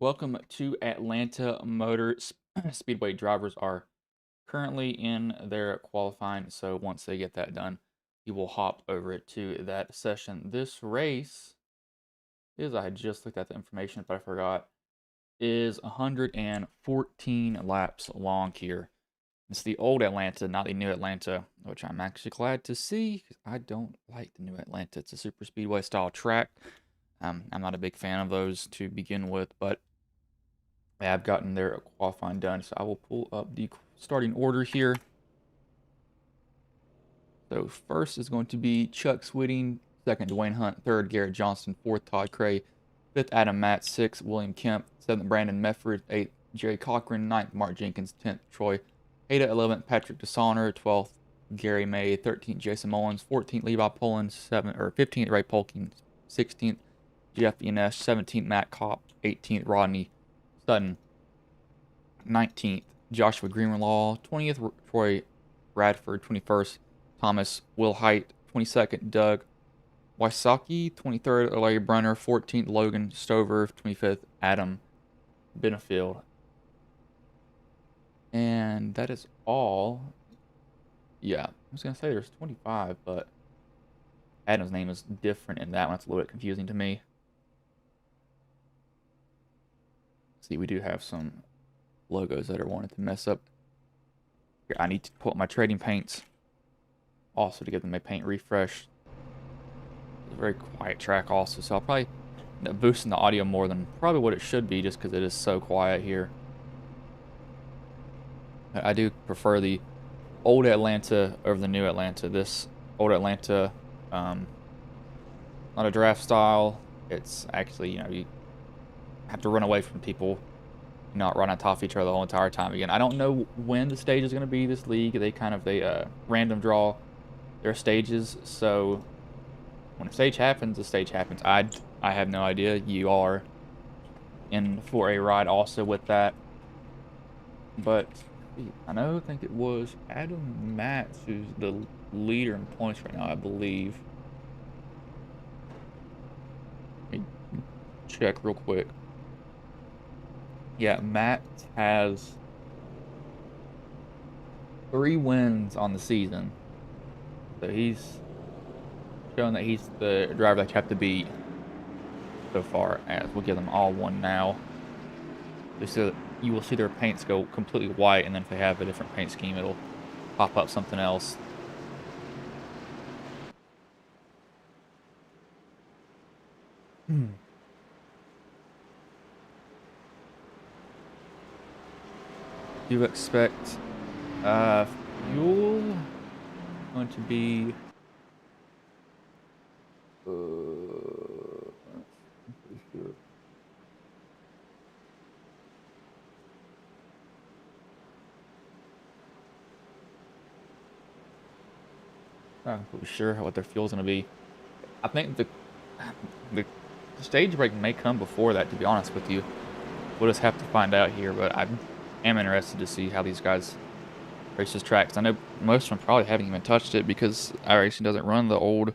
Welcome to Atlanta Motor Speedway. Drivers are currently in their qualifying, so once they get that done, you will hop over to that session. This race is, I just looked at the information, but I forgot, is 114 laps long here. It's the old Atlanta, not the new Atlanta, which I'm actually glad to see, because I don't like the new Atlanta. It's a super speedway style track. I'm not a big fan of those to begin with, but I have gotten their qualifying done, so I will pull up the starting order here. So first is going to be Chuck Switting, second Dwayne Hunt, third Garrett Johnston, fourth Todd Cray, fifth Adam Matt, sixth William Kemp, seventh Brandon Mefford, eighth Jerry Cochran, ninth Mark Jenkins, 10th Troy Ada, 11th Patrick Dishonor, 12th Gary May, 13th Jason Mullins, 14th Levi Poland, 15th Ray Polking, 16th Jeff Ines, 17th Matt Kopp, 18th Rodney Sutton, 19th Joshua Greenlaw, 20th Troy Bradford, 21st Thomas Wilhite, 22nd Doug Wysocki, 23rd Larry Brunner, 14th Logan Stover, 25th Adam Benefield. And that is all. Yeah, I was going to say there's 25, but Adam's name is different in that one. It's a little bit confusing to me. See, we do have some logos that are wanting to mess up. Here, I need to pull up my trading paints also to give them a paint refresh. It's a very quiet track also, so I'll probably end up boosting the audio more than probably what it should be just because it is so quiet here. I do prefer the old Atlanta over the new Atlanta. This old Atlanta, not a draft style. It's actually, you have to run away from people, not run on top of each other the whole entire time. Again, I don't know when the stage is going to be this league. They random draw their stages, so when a stage happens, the stage happens. I have no idea. You are in for a ride also with that. But I think it was Adam Matz who's the leader in points right now, I believe. Let me check real quick. Yeah, Matt has 3 wins on the season. So he's showing that he's the driver that you have to beat so far, as we'll give them all one now. So you will see their paints go completely white, and then if they have a different paint scheme, it'll pop up something else. Do you expect fuel going to be pretty sure. Not completely sure what their fuel's going to be. I think the stage break may come before that, to be honest with you. We'll just have to find out here, but I am interested to see how these guys race this track. 'Cause I know most of them probably haven't even touched it because iRacing doesn't run the old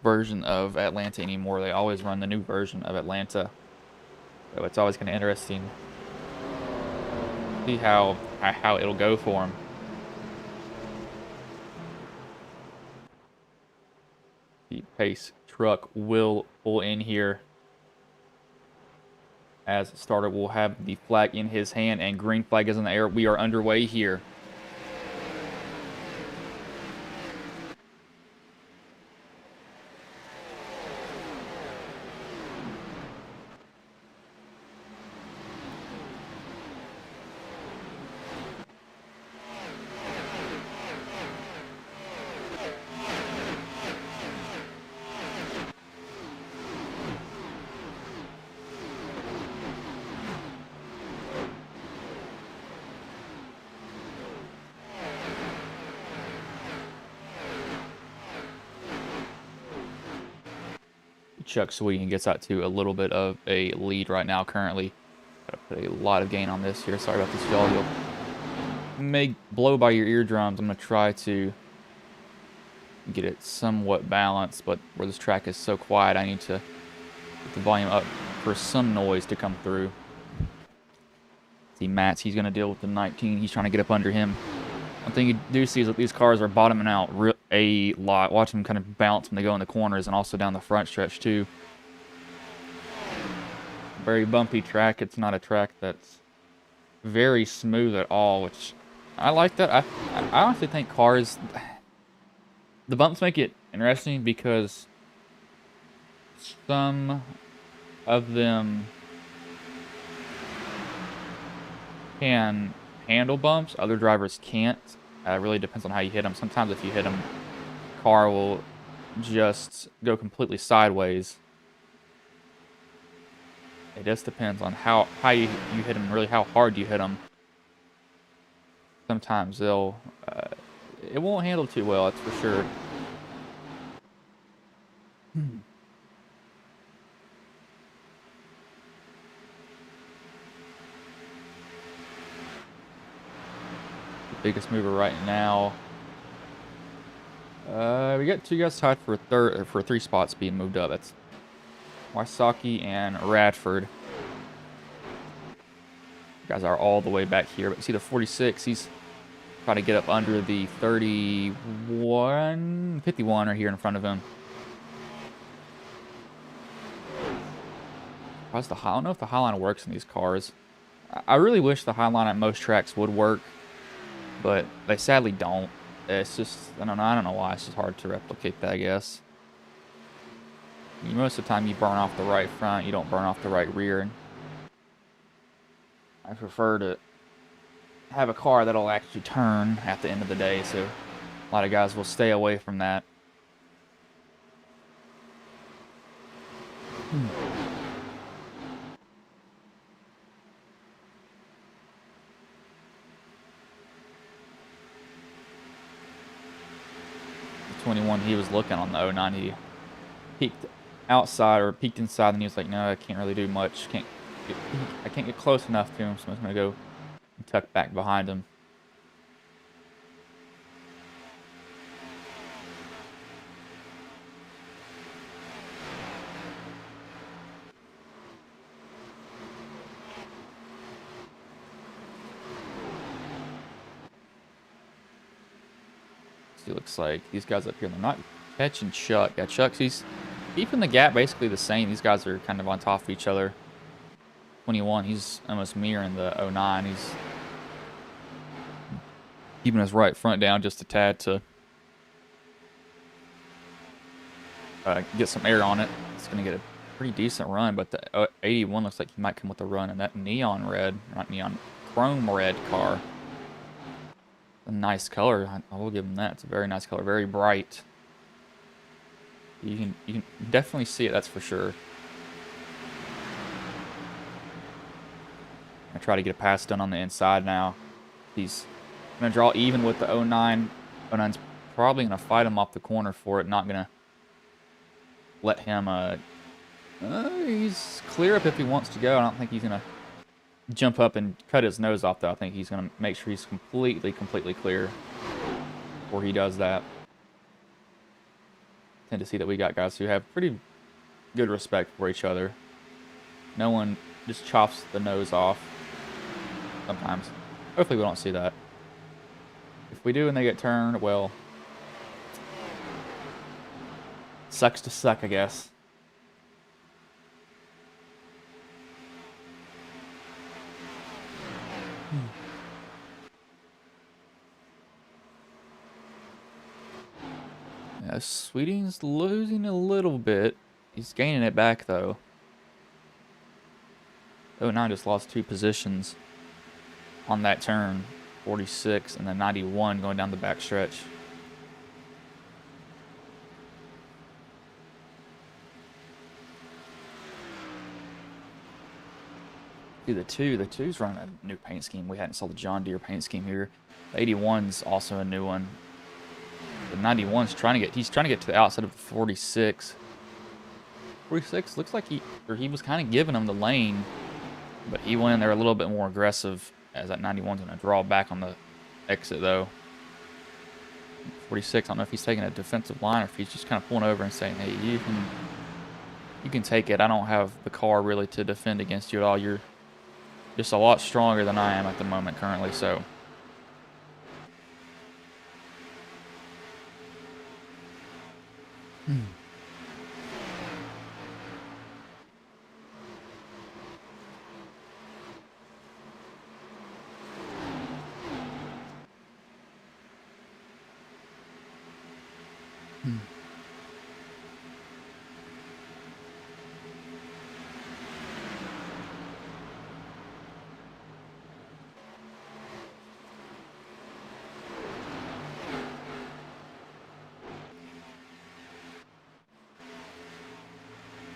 version of Atlanta anymore. They always run the new version of Atlanta. So it's always kind of interesting to see how it'll go for them. The pace truck will pull in here. As starter will have the flag in his hand and green flag is in the air. We are underway here. Chuck Sweden gets out to a little bit of a lead right now currently. Gotta put a lot of gain on this here. Sorry about this, y'all. You'll may blow by your eardrums. I'm gonna try to get it somewhat balanced, but where this track is so quiet, I need to get the volume up for some noise to come through. See, Matt's, he's going to deal with the 19. He's trying to get up under him. One thing you do see is that these cars are bottoming out a lot. Watch them kind of bounce when they go in the corners and also down the front stretch too. Very bumpy track. It's not a track that's very smooth at all, which I like that. I honestly think cars, the bumps make it interesting because some of them can handle bumps, other drivers can't. It really depends on how you hit them. Sometimes if you hit them, car will just go completely sideways. It just depends on how you hit them, really how hard you hit them. Sometimes they'll, it won't handle too well, that's for sure. Biggest mover right now. We got two guys tied for three spots being moved up. That's Wysocki and Radford. Guys are all the way back here. But you see the 46. He's trying to get up under the 51 right here in front of him. I don't know if the Highline works in these cars. I really wish the Highline at most tracks would work, but they sadly don't. It's just, I don't know why. It's just hard to replicate that, I guess. Most of the time you burn off the right front, you don't burn off the right rear. I prefer to have a car that'll actually turn at the end of the day, so a lot of guys will stay away from that. 21, he was looking on the 09. He peeked outside or peeked inside, and he was like, "No, I can't really do much. I can't get close enough to him, so I'm just gonna go and tuck back behind him." It looks like these guys up here, they're not catching Chuck. Yeah, Chuck's, he's keeping the gap basically the same. These guys are kind of on top of each other. 21, he's almost mirroring the 09. He's keeping his right front down just a tad to get some air on it. It's going to get a pretty decent run, but the 81 looks like he might come with a run, and that neon red, not neon, chrome red car. A nice color. I will give him that. It's a very nice color, very bright. You can definitely see it, that's for sure. I try to get a pass done on the inside now. He's going to draw even with the 09. 09's probably going to fight him off the corner for it. Not going to let him... he's clear up if he wants to go. I don't think he's going to jump up and cut his nose off, though. I think he's going to make sure he's completely clear before he does that. I tend to see that we got guys who have pretty good respect for each other. No one just chops the nose off sometimes. Hopefully we don't see that. If we do and they get turned, well, sucks to suck, I guess. Yeah, Sweeting's losing a little bit. He's gaining it back, though. 09 just lost 2 positions on that turn. 46 and then 91 going down the back stretch. See, the 2's running a new paint scheme. We hadn't saw the John Deere paint scheme here. The 81's also a new one. The 91's he's trying to get to the outside of the 46. 46 looks like he was kind of giving him the lane, but he went in there a little bit more aggressive, as that 91's going to draw back on the exit, though. 46, I don't know if he's taking a defensive line or if he's just kind of pulling over and saying, "Hey, you can take it. I don't have the car really to defend against you at all. You're just a lot stronger than I am at the moment currently, so.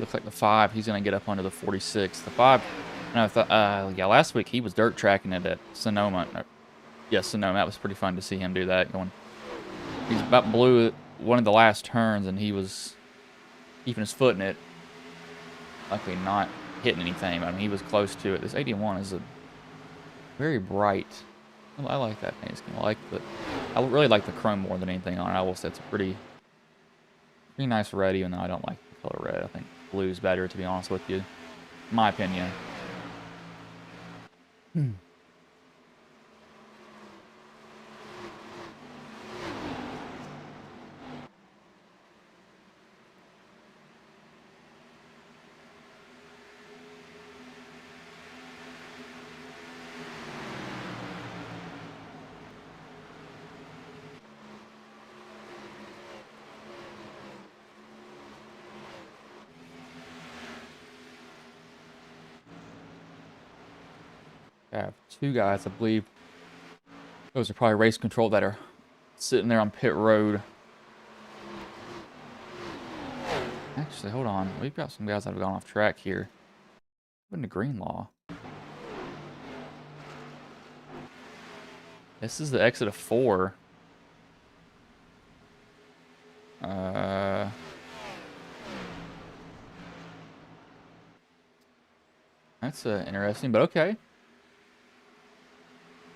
Looks like the 5, he's going to get up onto the 46. The 5, no, yeah, last week he was dirt tracking it at Sonoma. No, yeah, Sonoma. That was pretty fun to see him do that. He's about blew one of the last turns, and he was keeping his foot in it. Luckily not hitting anything. I mean, he was close to it. This 81 is a very bright. I like that paint scheme. I really like the chrome more than anything on it. I will say it's a pretty nice red, even though I don't like the color red. I think blue's better, to be honest with you. In my opinion. I have 2 guys, I believe. Those are probably race control that are sitting there on pit road. Actually, hold on. We've got some guys that have gone off track here. What in the green law? This is the exit of 4. That's interesting, but okay.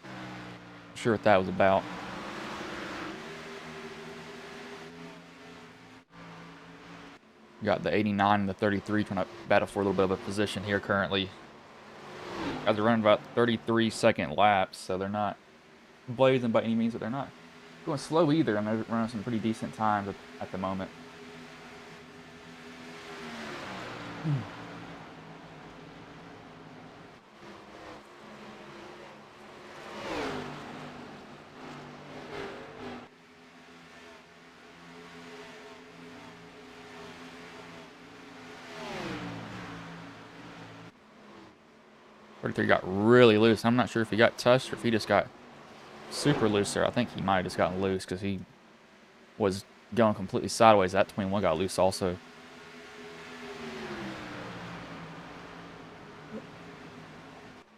Not sure what that was about. We got the 89 and the 33 trying to battle for a little bit of a position here currently. Guys are running about 33-second laps, so they're not blazing by any means, but they're not going slow either, and they're running some pretty decent times at the moment. He got really loose. I'm not sure if he got touched or if he just got super loose there. I think he might have just gotten loose because he was going completely sideways. That 21 got loose also.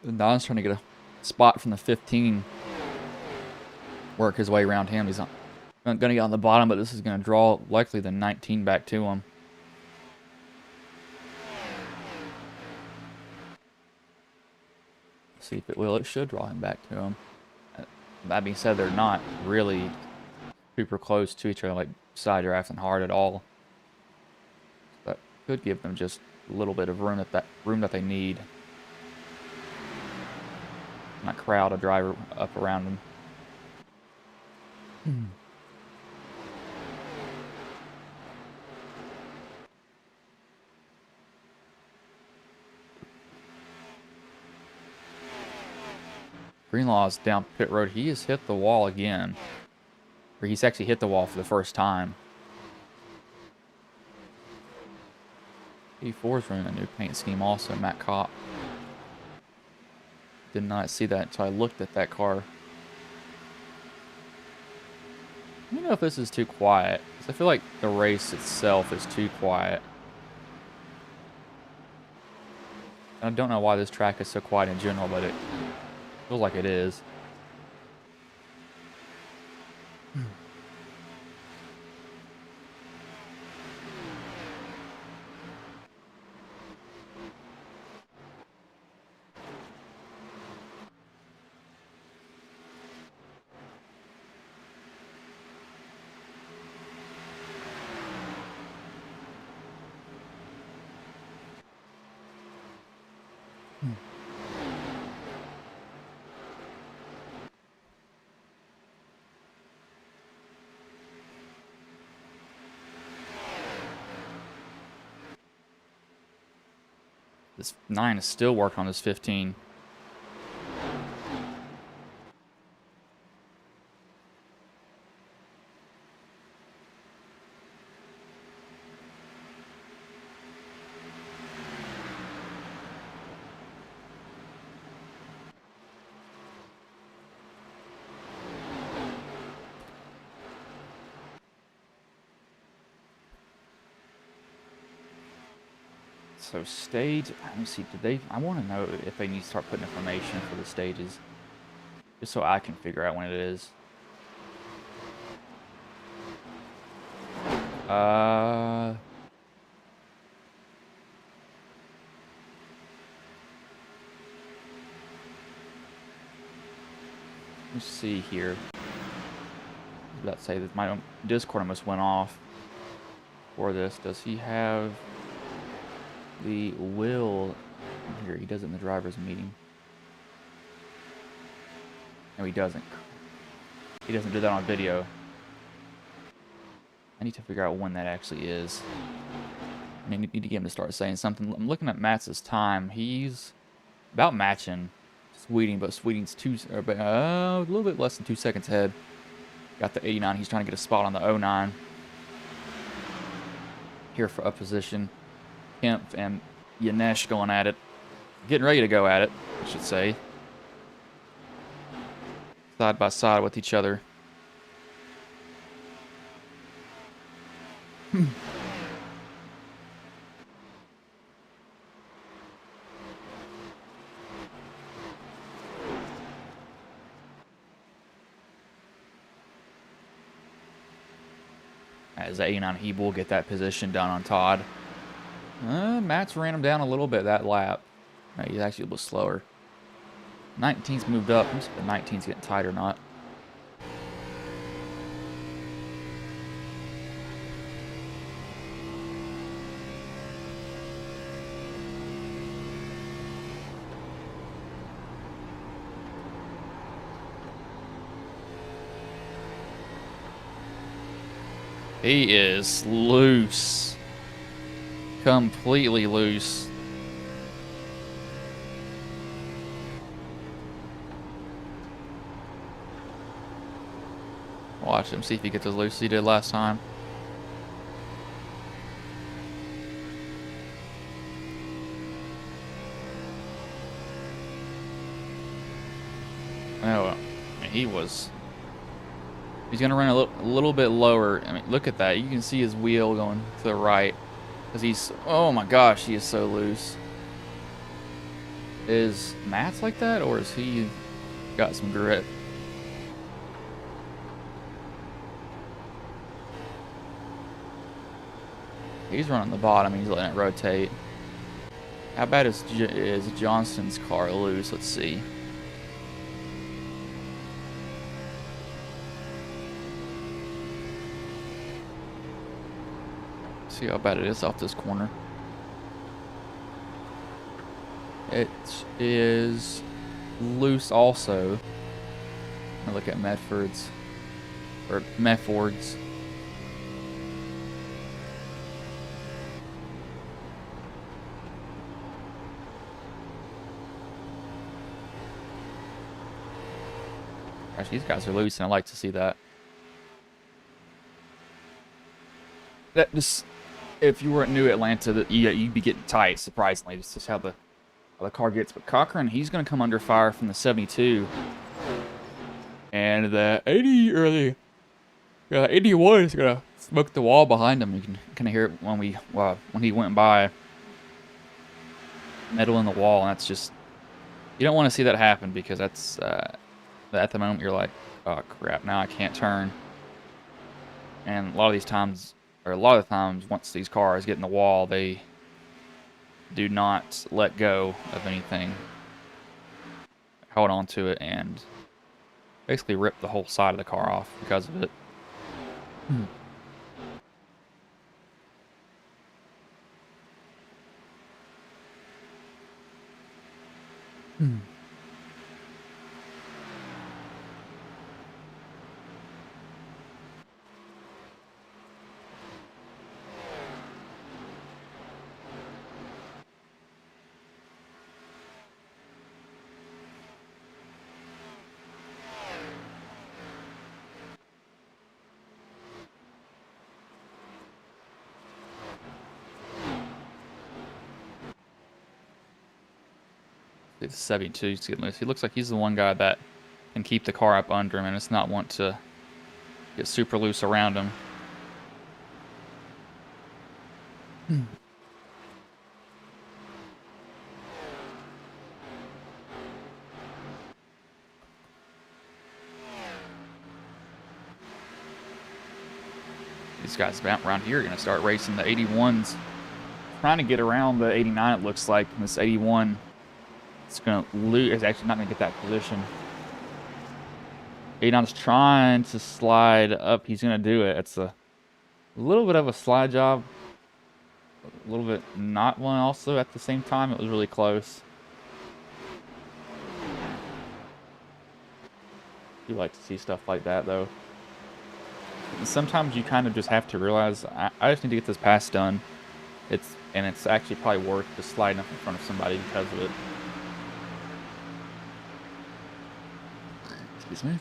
And Don's trying to get a spot from the 15. Work his way around him. He's not going to get on the bottom, but this is going to draw likely the 19 back to him. See if it will. It should draw him back to him. That being said, they're not really super close to each other, like side drafting hard at all. That could give them just a little bit of room that they need. Not crowd a driver up around them. Greenlaw's down pit road. He has hit the wall again. Or he's actually hit the wall for the first time. E4's running a new paint scheme also, Matt Kopp. Did not see that until I looked at that car. Let me know if this is too quiet, because I feel like the race itself is too quiet. I don't know why this track is so quiet in general, but it feels like it is. This 9 is still working on this 15. So stage, let me see, I want to know if they need to start putting information for the stages. Just so I can figure out when it is. Let's see here. Let's say that my Discord almost went off for this. Does he have the will here? He does it in the driver's meeting. No, he doesn't. He doesn't do that on video. I need to figure out when that actually is. I need to get him to start saying something. I'm looking at Matt's time. He's about matching Sweeting, but Sweeting's a little bit less than 2 seconds ahead. Got the 89. He's trying to get a spot on the 09. Here for a position. Kemp and Yanesh going at it. Getting ready to go at it, I should say. Side by side with each other. As the 89, he will get that position done on Todd. Matt's ran him down a little bit that lap. No, he's actually a little slower. 19's moved up. Let's see if the 19's getting tight or not. He is loose. Completely loose. Watch him, see if he gets as loose as he did last time. Oh, he was... He's going to run a little bit lower. I mean, look at that. You can see his wheel going to the right. Because he's... Oh my gosh, he is so loose. Is Matt's like that? Or is he got some grip? He's running the bottom. He's letting it rotate. How bad is Johnston's car loose? Let's see. See how bad it is off this corner. It is loose also. I look at Medford's. Gosh, these guys are loose, and I like to see that. That just, if you weren't new at Atlanta, you'd be getting tight. Surprisingly, it's just how the car gets. But Cochran, he's going to come under fire from the 72, and the 80 or the 81 is going to smoke the wall behind him. You can kind of hear it when he went by, metal in the wall, and that's just, you don't want to see that happen, because that's at the moment you're like, oh crap, now I can't turn. And a lot of the times once these cars get in the wall, they do not let go of anything. Hold on to it and basically rip the whole side of the car off because of it. It's 72. He's getting loose. He looks like he's the one guy that can keep the car up under him and it's not want to get super loose around him. These guys around here are going to start racing the 81s. Trying to get around the 89, it looks like. And this 81 is going to lose. It's actually not going to get that position. 89's trying to slide up. He's going to do it. It's a little bit of a slide job. A little bit not one also at the same time. It was really close. You like to see stuff like that, though. And sometimes you kind of just have to realize, I just need to get this pass done. And it's actually probably worth just sliding up in front of somebody because of it. Excuse me.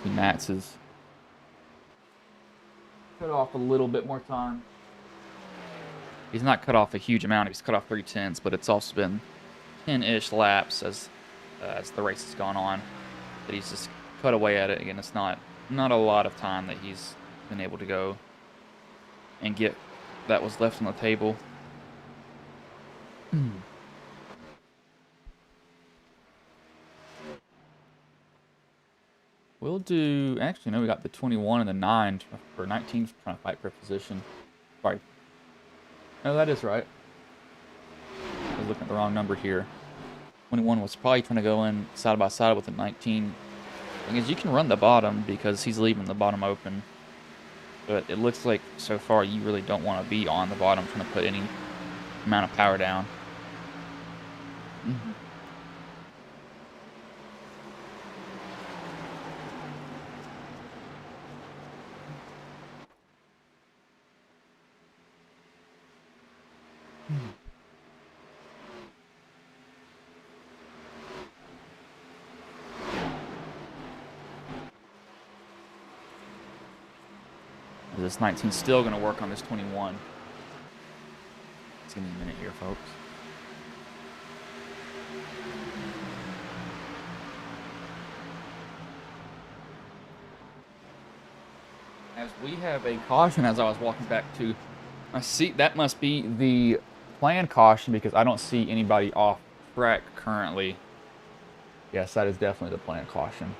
Nats is cut off a little bit more time. He's not cut off a huge amount. He's cut off 3/10, but it's also been 10-ish laps as the race has gone on. That he's just cut away at it. Again, it's not a lot of time that he's been able to go and get that was left on the table. We'll do, actually, no, we got the 21 and the 9 for 19 trying to fight for position. Sorry. No, that is right. I was looking at the wrong number here. 21 was probably trying to go in side by side with the 19. Thing is, you can run the bottom because he's leaving the bottom open. But it looks like so far you really don't want to be on the bottom trying to put any amount of power down. This 19 is still going to work on this 21. Give me a minute here, folks. As we have a caution as I was walking back to my seat, that must be the planned caution because I don't see anybody off track currently. Yes, that is definitely the planned caution.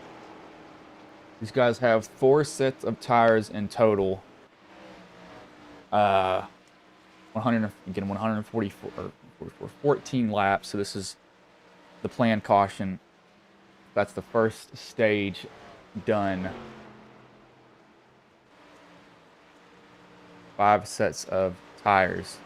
These guys have 4 sets of tires in total. 14 laps. So this is the planned caution. That's the first stage done. 5 sets of tires.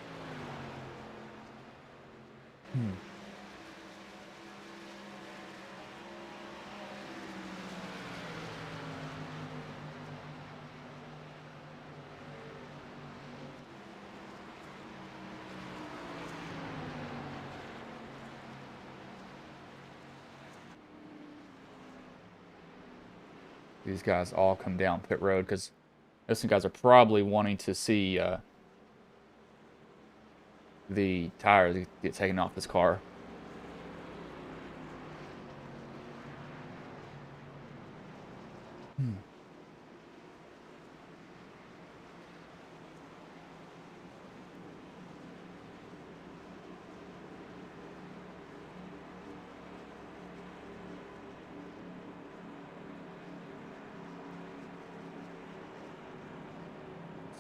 These guys all come down pit road because those guys are probably wanting to see the tires get taken off this car.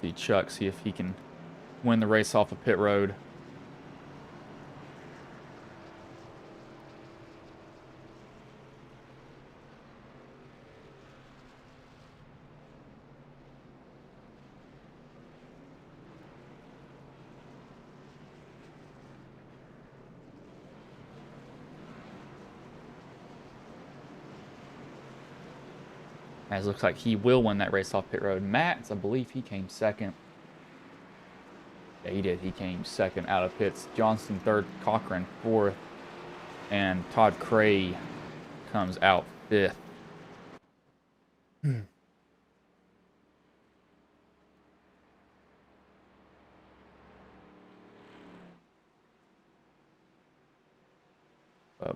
See Chuck, see if he can win the race off of pit road. As it looks like he will win that race off pit road. Matt, I believe he came second. Yeah, he did. He came second out of pits. Johnston third, Cochran fourth, and Todd Cray comes out fifth.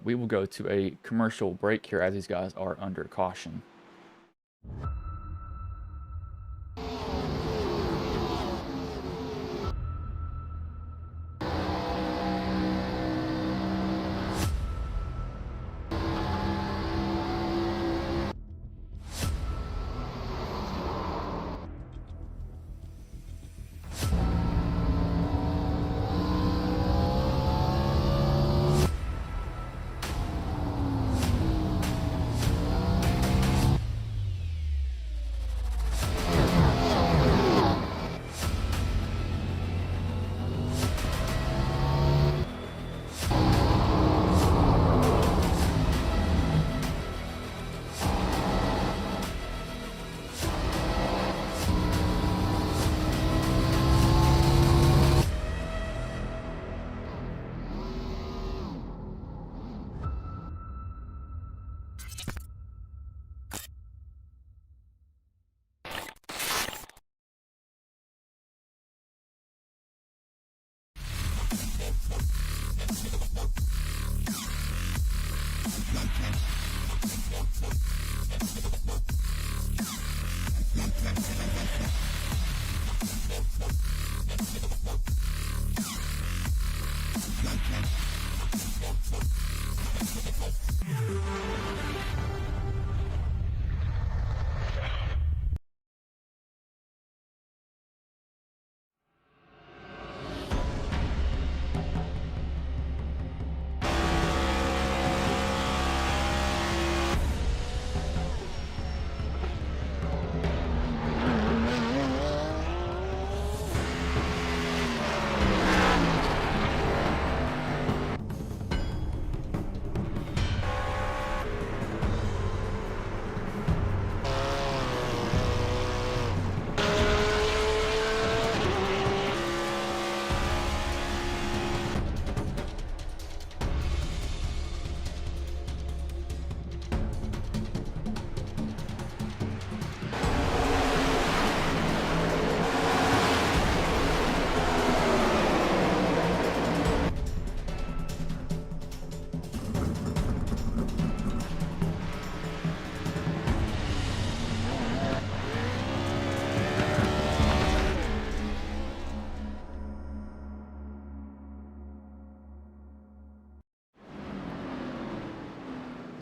We will go to a commercial break here as these guys are under caution.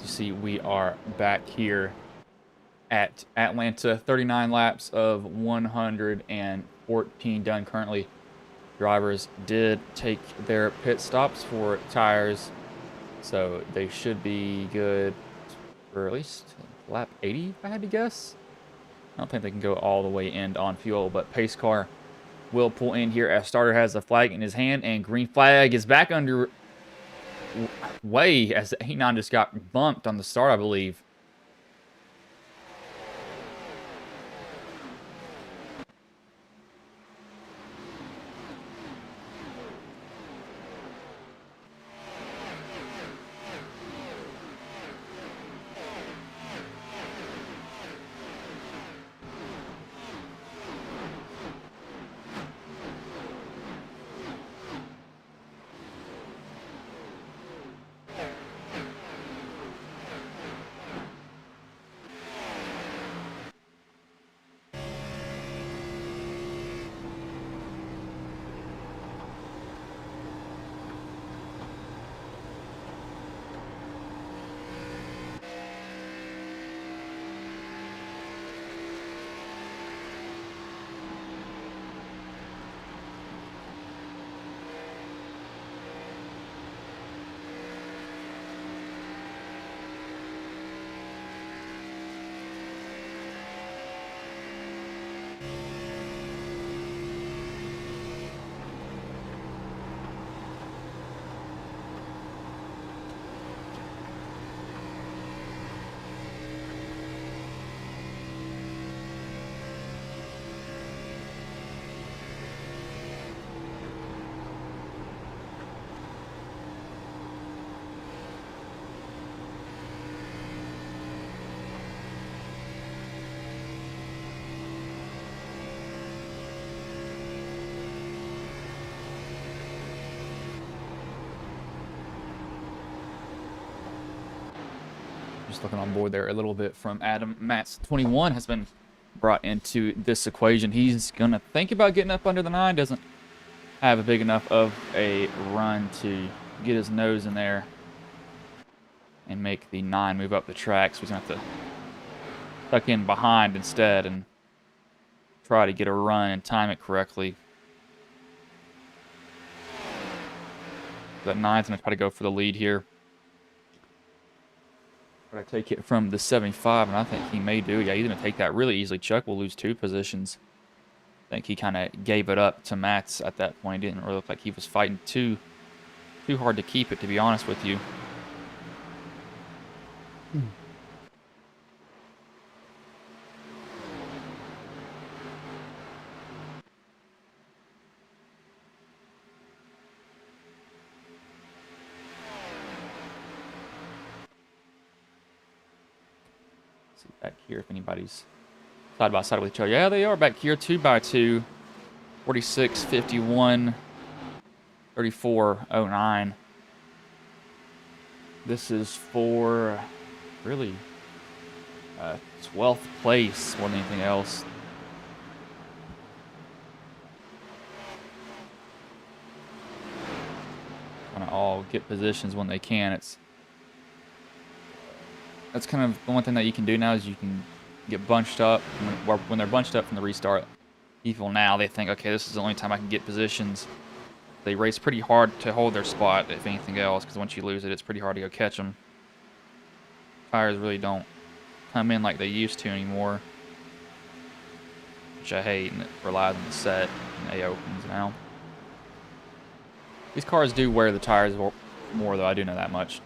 You see, we are back here at Atlanta. 39 laps of 114 done currently. Drivers did take their pit stops for tires, so they should be good for at least lap 80, if I had to guess. I don't think they can go all the way in on fuel, but pace car will pull in here as starter has the flag in his hand, and green flag is back under way as Henon just got bumped on the start, I believe. Just looking on board there a little bit from Adam. Matt's 21 has been brought into this equation. He's going to think about getting up under the 9. Doesn't have a big enough of a run to get his nose in there and make the 9 move up the track. So he's going to have to tuck in behind instead and try to get a run and time it correctly. That 9's going to try to go for the lead here. But I take it from the 75, and I think he may do. Yeah, he's going to take that really easily. Chuck will lose 2 positions. I think he kind of gave it up to Matt's at that point. He didn't really look like he was fighting too hard to keep it, to be honest with you. See back here if anybody's side by side with each other. Yeah, they are back here 2 by 2. 46, 51, 34, 09. This is for really 12th place more than anything else. Trying to all get positions when they can. That's kind of the one thing that you can do now is you can get bunched up. When they're bunched up from the restart, people now, they think, okay, this is the only time I can get positions. They race pretty hard to hold their spot, if anything else, because once you lose it, it's pretty hard to go catch them. Tires really don't come in like they used to anymore, which I hate, and it relies on the set and A opens now. These cars do wear the tires more, though. I do know that much.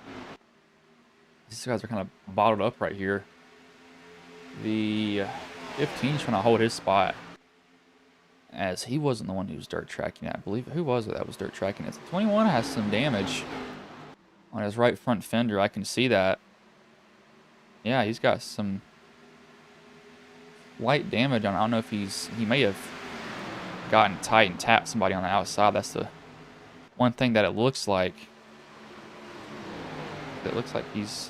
These guys are kind of bottled up right here. The 15 is trying to hold his spot, as he wasn't the one who was dirt tracking it. I believe, who was it that was dirt tracking it? The 21 has some damage on his right front fender. I can see that. Yeah, he's got some light damage on it. I don't know if he may have gotten tight and tapped somebody on the outside. That's the one thing that it looks like. It looks like he's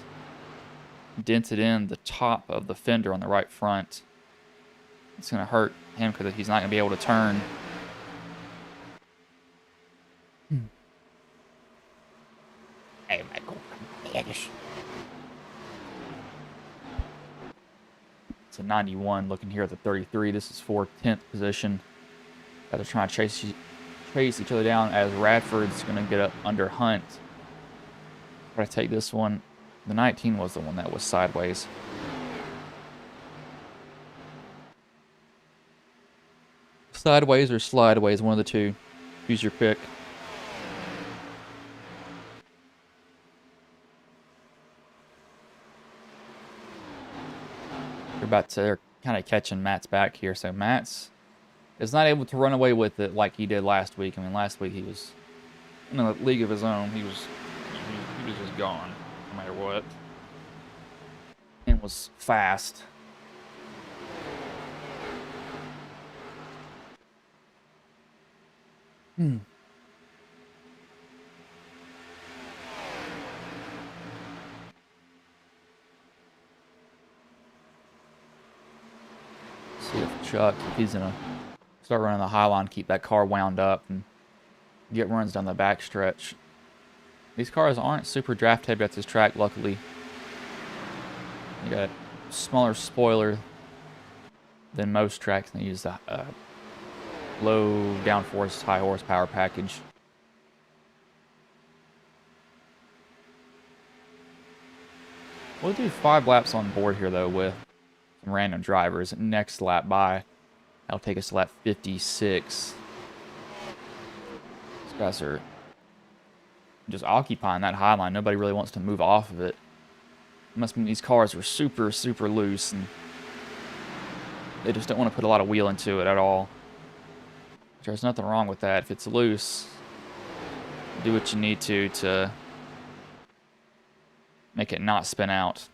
dented in the top of the fender on the right front. It's going to hurt him because he's not going to be able to turn. Hey, Michael. It's a 91 looking here at the 33. This is for 10th position. Got to try and chase each other down as Radford's going to get up under Hunt. But I take this one. The 19 was the one that was sideways. Sideways or slideways, one of the two. Use your pick. They're kind of catching Matt's back here. So Matt's is not able to run away with it like he did last week. I mean, last week he was in a league of his own. He was just gone, no matter what. And was fast. See if Chuck, if he's gonna start running the high line, keep that car wound up and get runs down the back stretch. These cars aren't super draft heavy at this track, luckily. You got a smaller spoiler than most tracks, and they use the low downforce, high horsepower package. We'll do 5 laps on board here, though, with some random drivers. Next lap by, that'll take us to lap 56. These guys are just occupying that high line. Nobody really wants to move off of it. It must mean these cars are super, super loose, and they just don't want to put a lot of wheel into it at all. There's nothing wrong with that. If it's loose, do what you need to make it not spin out.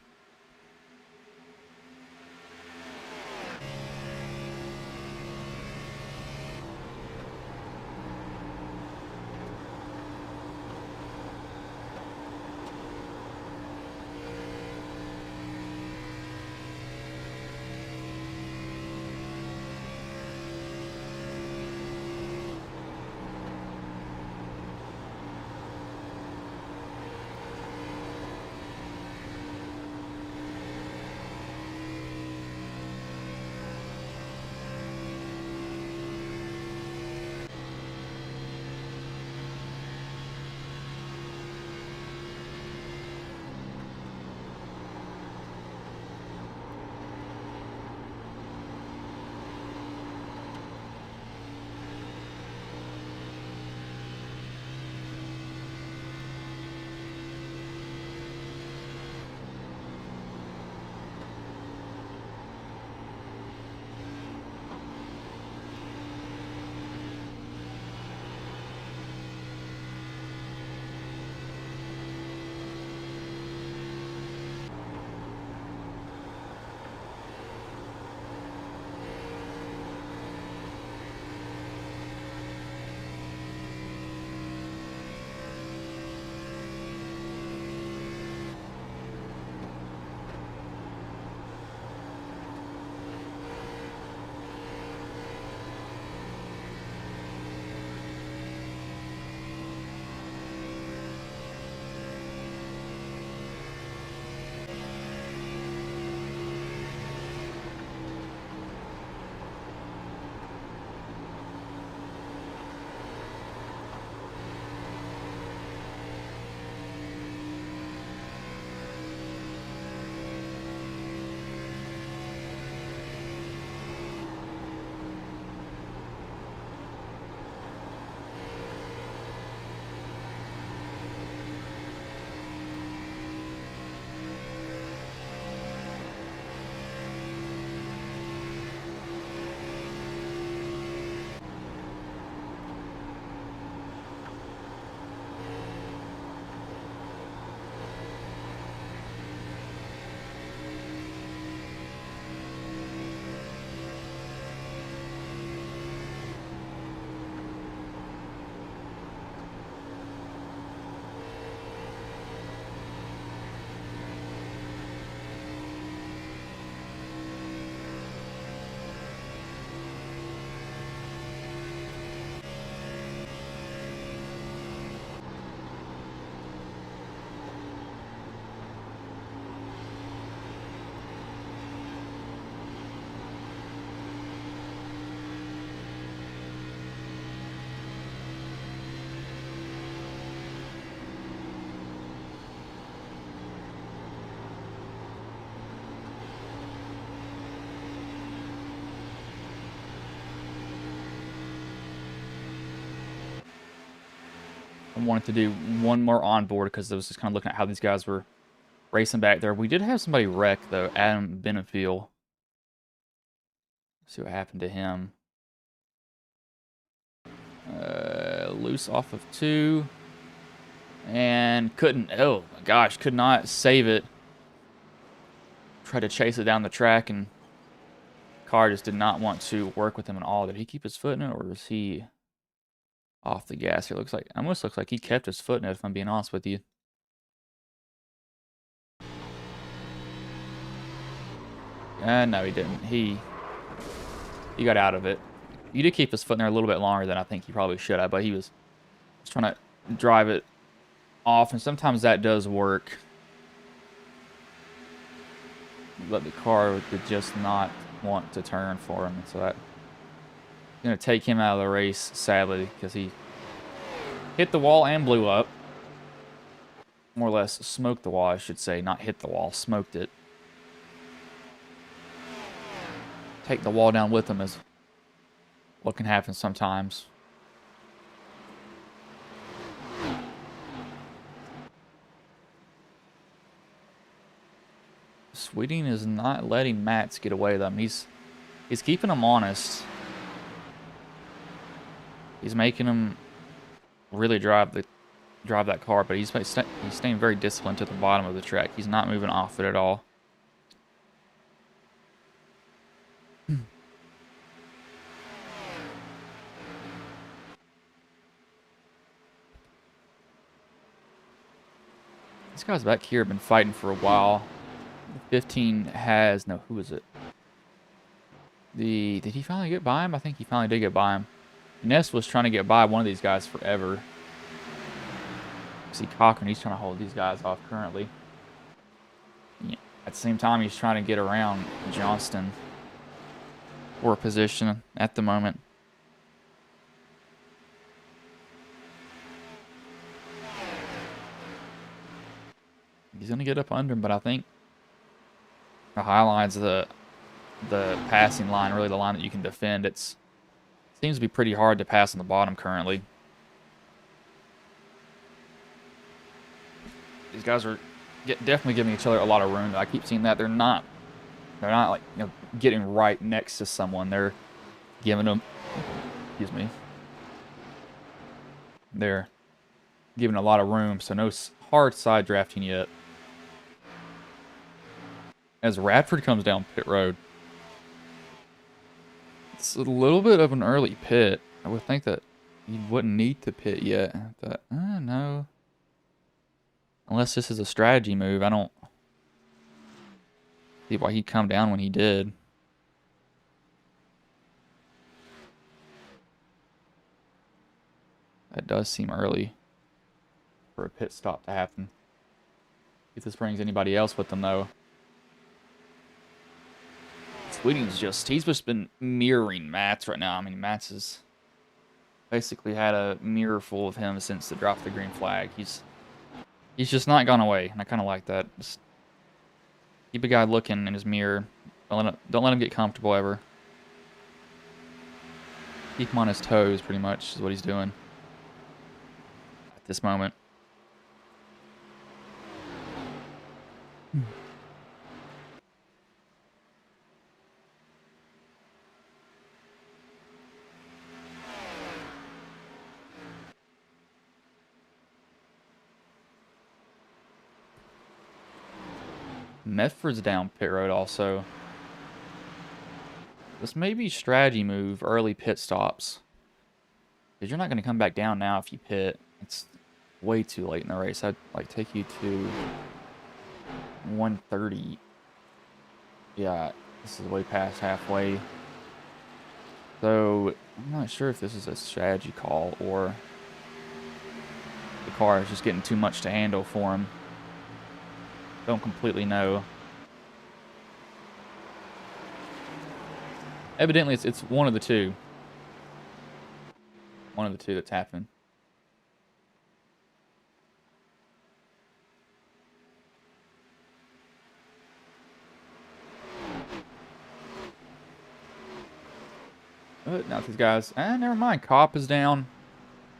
I wanted to do one more onboard because I was just kind of looking at how these guys were racing back there. We did have somebody wreck, though. Adam Benefiel. See what happened to him. Loose off of 2. And couldn't, oh my gosh, could not save it. Tried to chase it down the track, and car just did not want to work with him at all. Did he keep his foot in it, or was he off the gas here? Almost looks like he kept his foot in it, if I'm being honest with you. No, he didn't. He got out of it. He did keep his foot in there a little bit longer than I think he probably should have, but he was trying to drive it off, and sometimes that does work. But the car did just not want to turn for him, and so that's going to take him out of the race, sadly, because he hit the wall and blew up. More or less smoked the wall, I should say. Not hit the wall, smoked it. Take the wall down with him is what can happen sometimes. Sweeting is not letting Mats get away with him. He's keeping him honest. He's making him really drive that car, but he's staying very disciplined to the bottom of the track. He's not moving off it at all. These guys back here have been fighting for a while. 15 has, no, who is it? Did he finally get by him? I think he finally did get by him. Ness was trying to get by one of these guys forever. See Cochran, he's trying to hold these guys off currently. Yeah. At the same time, he's trying to get around Johnston for a position at the moment. He's going to get up under him, but I think the high line's the passing line, really the line that you can defend. It seems to be pretty hard to pass on the bottom currently. These guys are definitely giving each other a lot of room. I keep seeing that they're not like, you know, getting right next to someone. They're giving them, excuse me, they're giving a lot of room, so no hard side drafting yet. As Radford comes down pit road, it's a little bit of an early pit. I would think that you wouldn't need to pit yet. But no. Unless this is a strategy move, I don't see why he'd come down when he did. That does seem early for a pit stop to happen. If this brings anybody else with them, though. Sweeting's he's just been mirroring Mats right now. I mean, Mats has basically had a mirror full of him since the drop of the green flag. He's just not gone away, and I kind of like that. Just keep a guy looking in his mirror. Don't let him get comfortable ever. Keep him on his toes, pretty much, is what he's doing at this moment. Medford's down pit road also. This may be strategy move, early pit stops. Because you're not going to come back down now if you pit. It's way too late in the race. I'd like take you to 130. Yeah, this is way past halfway. So I'm not sure if this is a strategy call or the car is just getting too much to handle for him. Don't completely know. Evidently, it's one of the two. One of the two that's happening. But now these guys, never mind. Cop is down.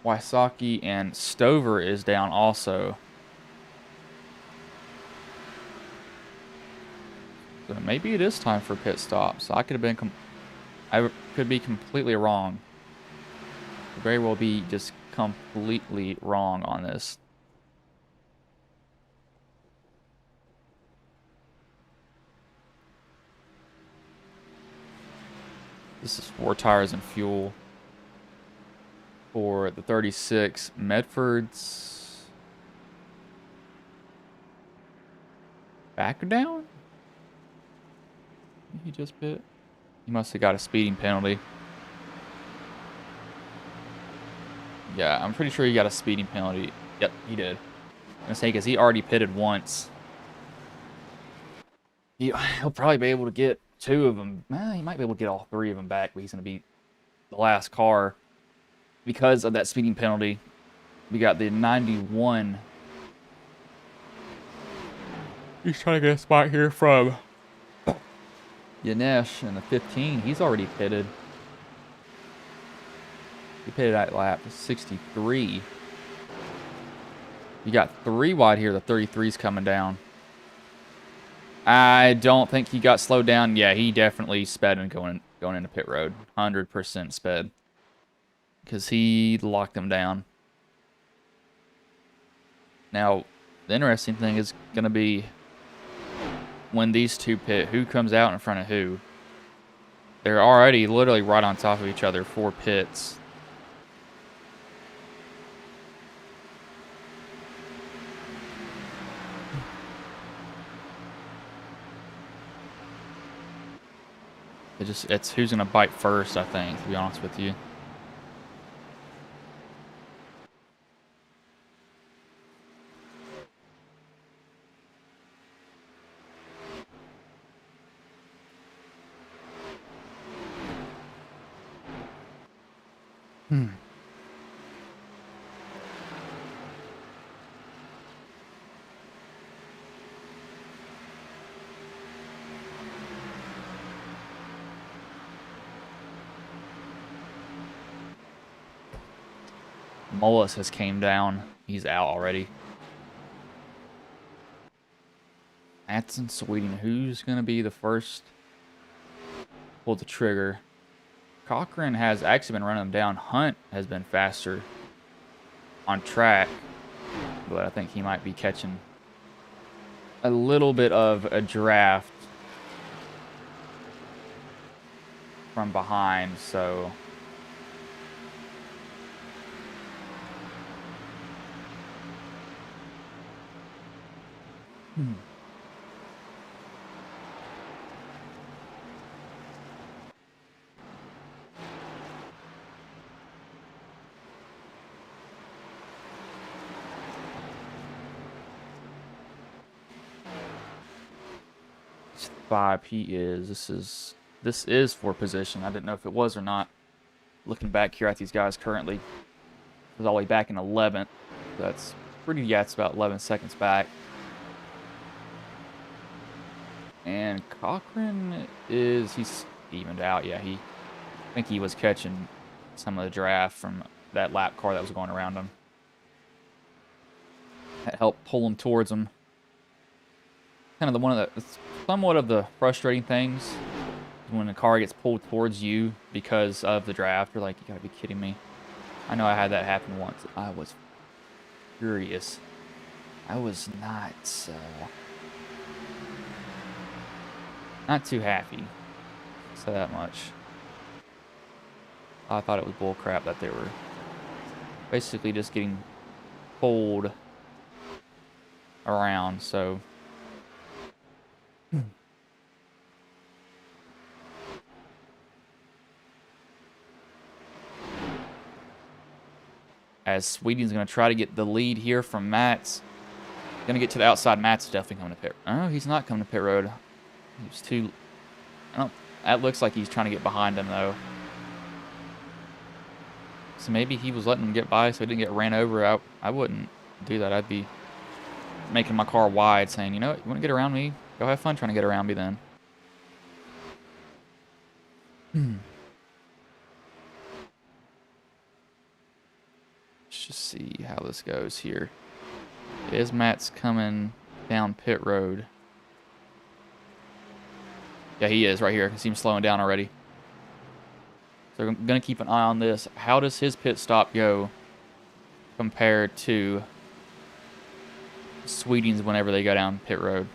Wysocki and Stover is down also. So maybe it is time for pit stops. I could have been, I could be completely wrong. Could very well be just completely wrong on this. This is 4 tires and fuel for the 36 Medford's back down. Did he just pit? He must have got a speeding penalty. Yeah, I'm pretty sure he got a speeding penalty. Yep, he did. I'm gonna say because he already pitted once. He'll probably be able to get 2 of them. He might be able to get all 3 of them back, but he's gonna be the last car because of that speeding penalty. We got the 91. He's trying to get a spot here from Yanesh, and the 15. He's already pitted. He pitted at lap 63. You got 3 wide here. The 33's coming down. I don't think he got slowed down. Yeah, he definitely sped and going into pit road. 100% sped. Because he locked them down. Now, the interesting thing is going to be when these 2 pit, who comes out in front of who. They're already literally right on top of each other, 4 pits. It's who's gonna bite first, I think, to be honest with you. Mullis has came down. He's out already. Atson Sweeting. Who's going to be the first to pull the trigger? Cochran has actually been running him down. Hunt has been faster on track, but I think he might be catching a little bit of a draft from behind, so it's 5 he is. This is for position. I didn't know if it was or not. Looking back here at these guys currently, it was all the way back in 11th. That's pretty, yeah, it's about 11 seconds back. And Cochran he's evened out. Yeah, I think he was catching some of the draft from that lap car that was going around him. That helped pull him towards him. Kind of somewhat of the frustrating things when a car gets pulled towards you because of the draft. You're like, you gotta be kidding me. I know I had that happen once. I was furious. I was not too happy. Say that much. I thought it was bullcrap that they were basically just getting pulled around, so as Sweeting's going to try to get the lead here from Matt's. Going to get to the outside. Matt's definitely coming to pit. Oh, he's not coming to pit road. He's too... that looks like he's trying to get behind him, though. So maybe he was letting him get by so he didn't get ran over. I wouldn't do that. I'd be making my car wide, saying, you know what, you want to get around me? Go have fun trying to get around me then. Let's just see how this goes here. Is Matt's coming down pit road? Yeah, he is right here. I can see him slowing down already. So I'm going to keep an eye on this. How does his pit stop go compared to Sweeting's whenever they go down pit road?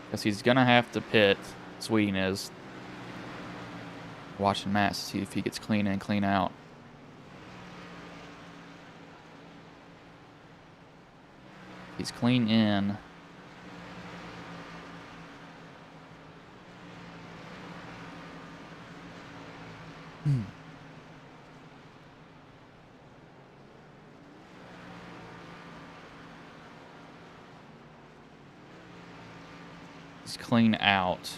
Because he's going to have to pit. Sweeting is. Watching Matt to see if he gets clean in, clean out. He's clean in. He's clean out.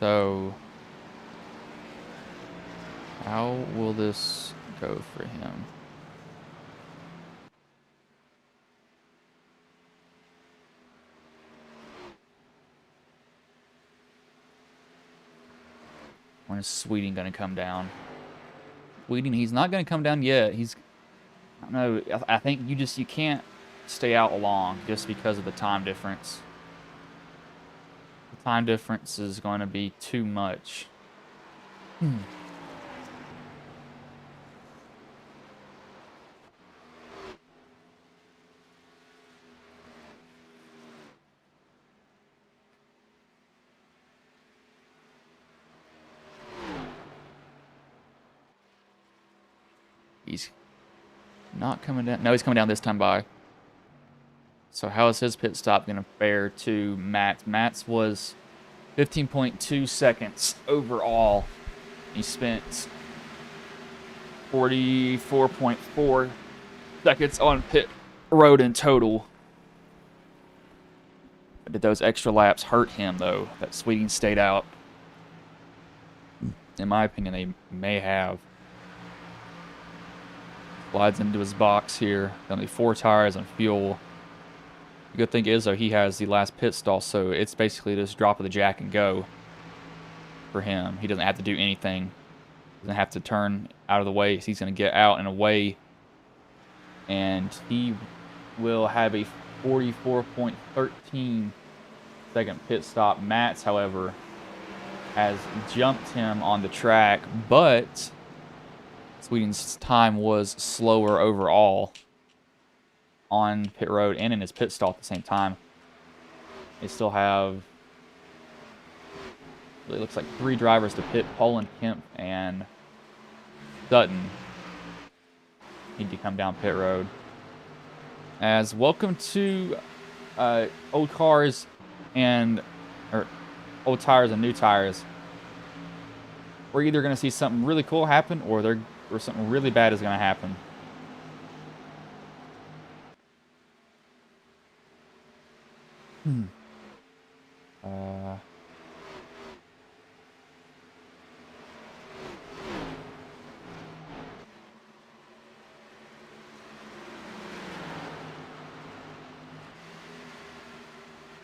So, how will this go for him? When is Sweeting going to come down? Sweeting, he's not going to come down yet. I don't know. I think you can't stay out long just because of the time difference. The time difference is going to be too much. He's not coming down. No, he's coming down this time by. So how is his pit stop going to fare to Matt? Matt's was 15.2 seconds overall. He spent 44.4 seconds on pit road in total. Did those extra laps hurt him, though, that Sweeting stayed out? In my opinion, they may have. Slides into his box here. Only 4 tires and fuel. The good thing is, though, he has the last pit stall, so it's basically just drop of the jack and go for him. He doesn't have to do anything. Doesn't have to turn out of the way. He's going to get out and away, and he will have a 44.13 second pit stop. Matt's, however, has jumped him on the track, but Sweeting's time was slower overall on pit road and in his pit stall at the same time. They still have, it looks like 3 drivers to pit. Poland, Kemp, and Sutton need to come down pit road. As welcome to old cars and old tires and new tires. We're either going to see something really cool happen, or something really bad is going to happen.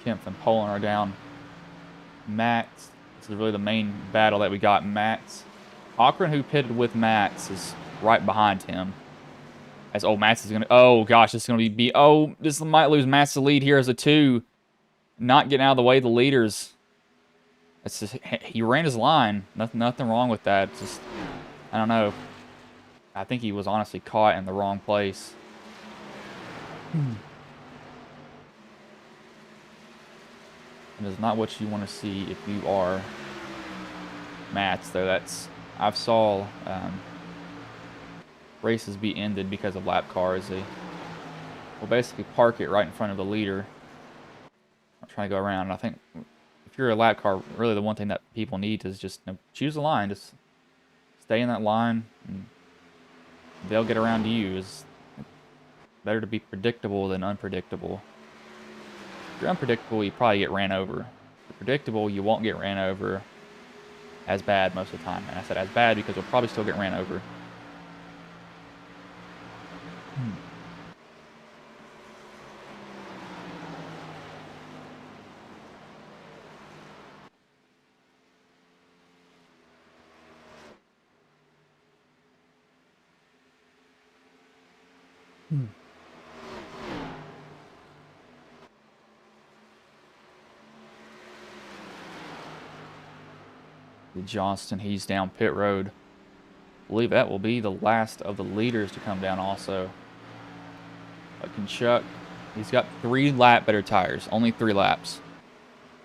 Kemp and Poland are down. Max, this is really the main battle that we got. Max Cochran, who pitted with Max, is right behind him. As Max is gonna. Oh gosh, this is gonna be. Oh, this might lose Max the lead here as a 2. Not getting out of the way of the leaders. It's just, he ran his line. Nothing wrong with that. It's just, I don't know. I think he was honestly caught in the wrong place. It is not what you want to see if you are Matt's, though. I've saw races be ended because of lap cars. They will basically park it right in front of the leader. I'm trying to go around. And I think if you're a lap car, really the one thing that people need is just choose a line. Just stay in that line, and they'll get around to you. It's better to be predictable than unpredictable. If you're unpredictable, you probably get ran over. If you're predictable, you won't get ran over as bad most of the time. And I said as bad because we'll probably still get ran over. Johnston, he's down pit road. I believe that will be the last of the leaders to come down also. Fucking Chuck, he's got 3 lap better tires. Only 3 laps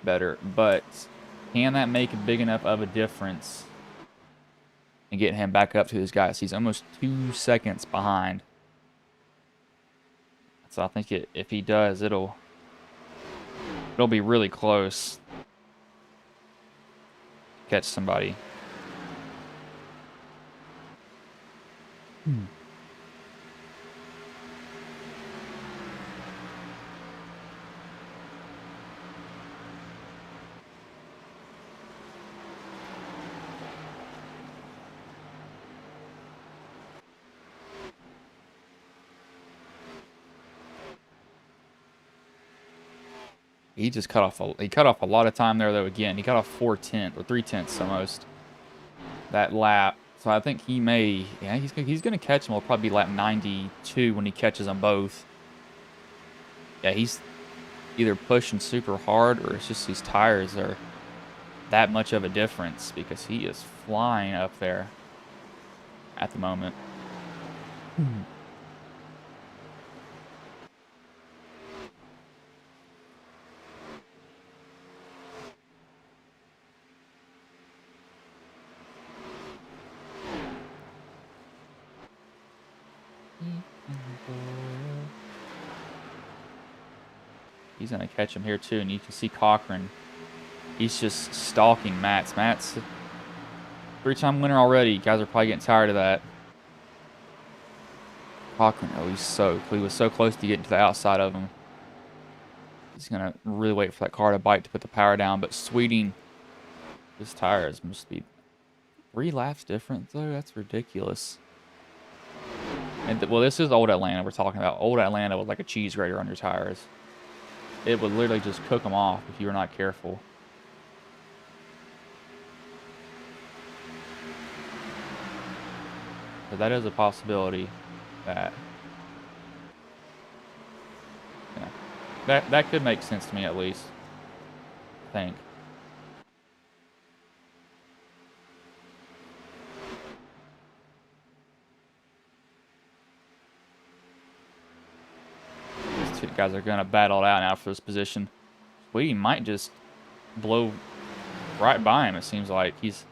better. But can that make a big enough of a difference and get him back up to his guys? He's almost 2 seconds behind. So I think if he does, it'll be really close. Catch somebody. He just cut off a lot of time there though. Again, he cut off 4/10 or 3/10 almost that lap. So I think he may, yeah, he's gonna catch him. It'll probably be lap 92 when he catches them both. Yeah, he's either pushing super hard or it's just these tires are that much of a difference because he is flying up there at the moment. He's going to catch him here too, and you can see Cochran. He's just stalking Matt's. Matt's 3-time winner already. You guys are probably getting tired of that. Cochran, oh, he was so close to getting to the outside of him. He's going to really wait for that car to bite to put the power down, but Sweeting, his tires must be 3 laps different, though. That's ridiculous. And well, this is old Atlanta we're talking about. Old Atlanta was like a cheese grater on your tires. It would literally just cook them off if you were not careful. So that is a possibility that, yeah, that could make sense to me at least, I think. These 2 guys are going to battle it out now for this position. We might just blow right by him, it seems like. He's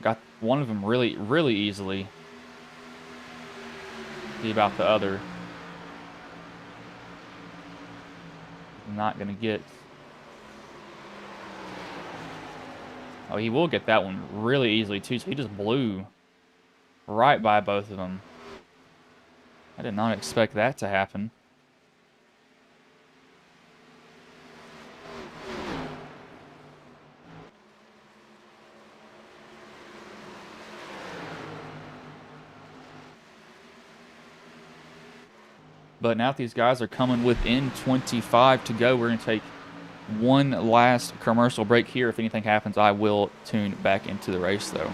got one of them really, really easily. See about the other. Not going to get... Oh, he will get that one really easily, too. So he just blew right by both of them. I did not expect that to happen. But now that these guys are coming within 25 to go, we're going to take one last commercial break here. If anything happens, I will tune back into the race, though.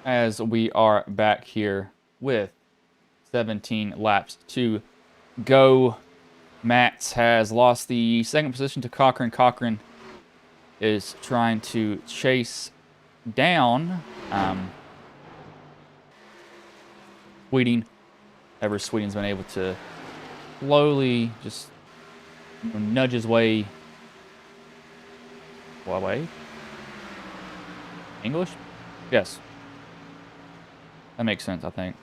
as we are back here with 17 laps to go. Max has lost the second position to Cochran. Cochran is trying to chase down Sweeting. Ever Sweeting's been able to slowly just nudge his way. What way? English? Yes. That makes sense, I think.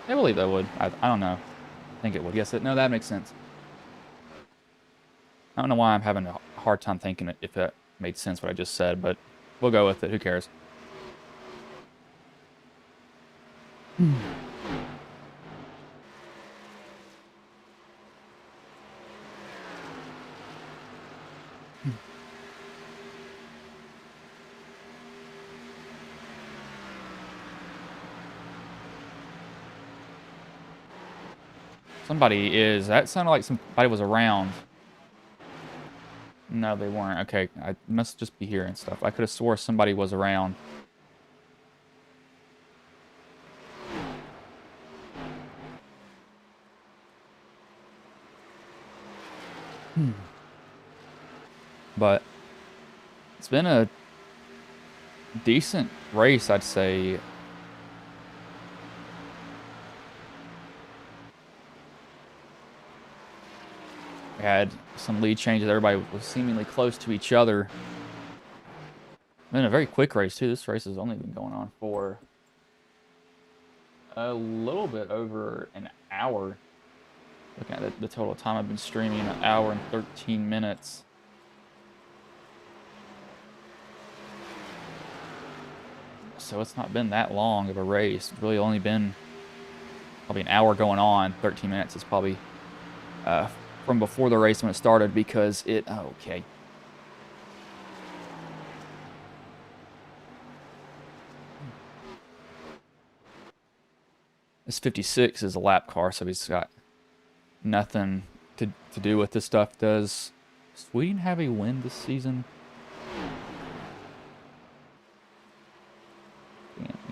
I believe that would. I don't know. I think it would. Yes, no, that makes sense. I don't know why I'm having a hard time thinking if that made sense what I just said, but we'll go with it. Who cares? Somebody is. That sounded like somebody was around. No, they weren't. Okay, I must just be here and stuff. I could have swore somebody was around. But it's been a decent race, I'd say. We had some lead changes. Everybody was seemingly close to each other. Been a very quick race, too. This race has only been going on for a little bit over an hour. Looking at the total time I've been streaming, an hour and 13 minutes. So it's not been that long of a race. It's really only been probably an hour going on. 13 minutes is probably from before the race when it started because it... Oh, okay. This 56 is a lap car, so he's got nothing to do with this stuff. Does Sweden have a win this season?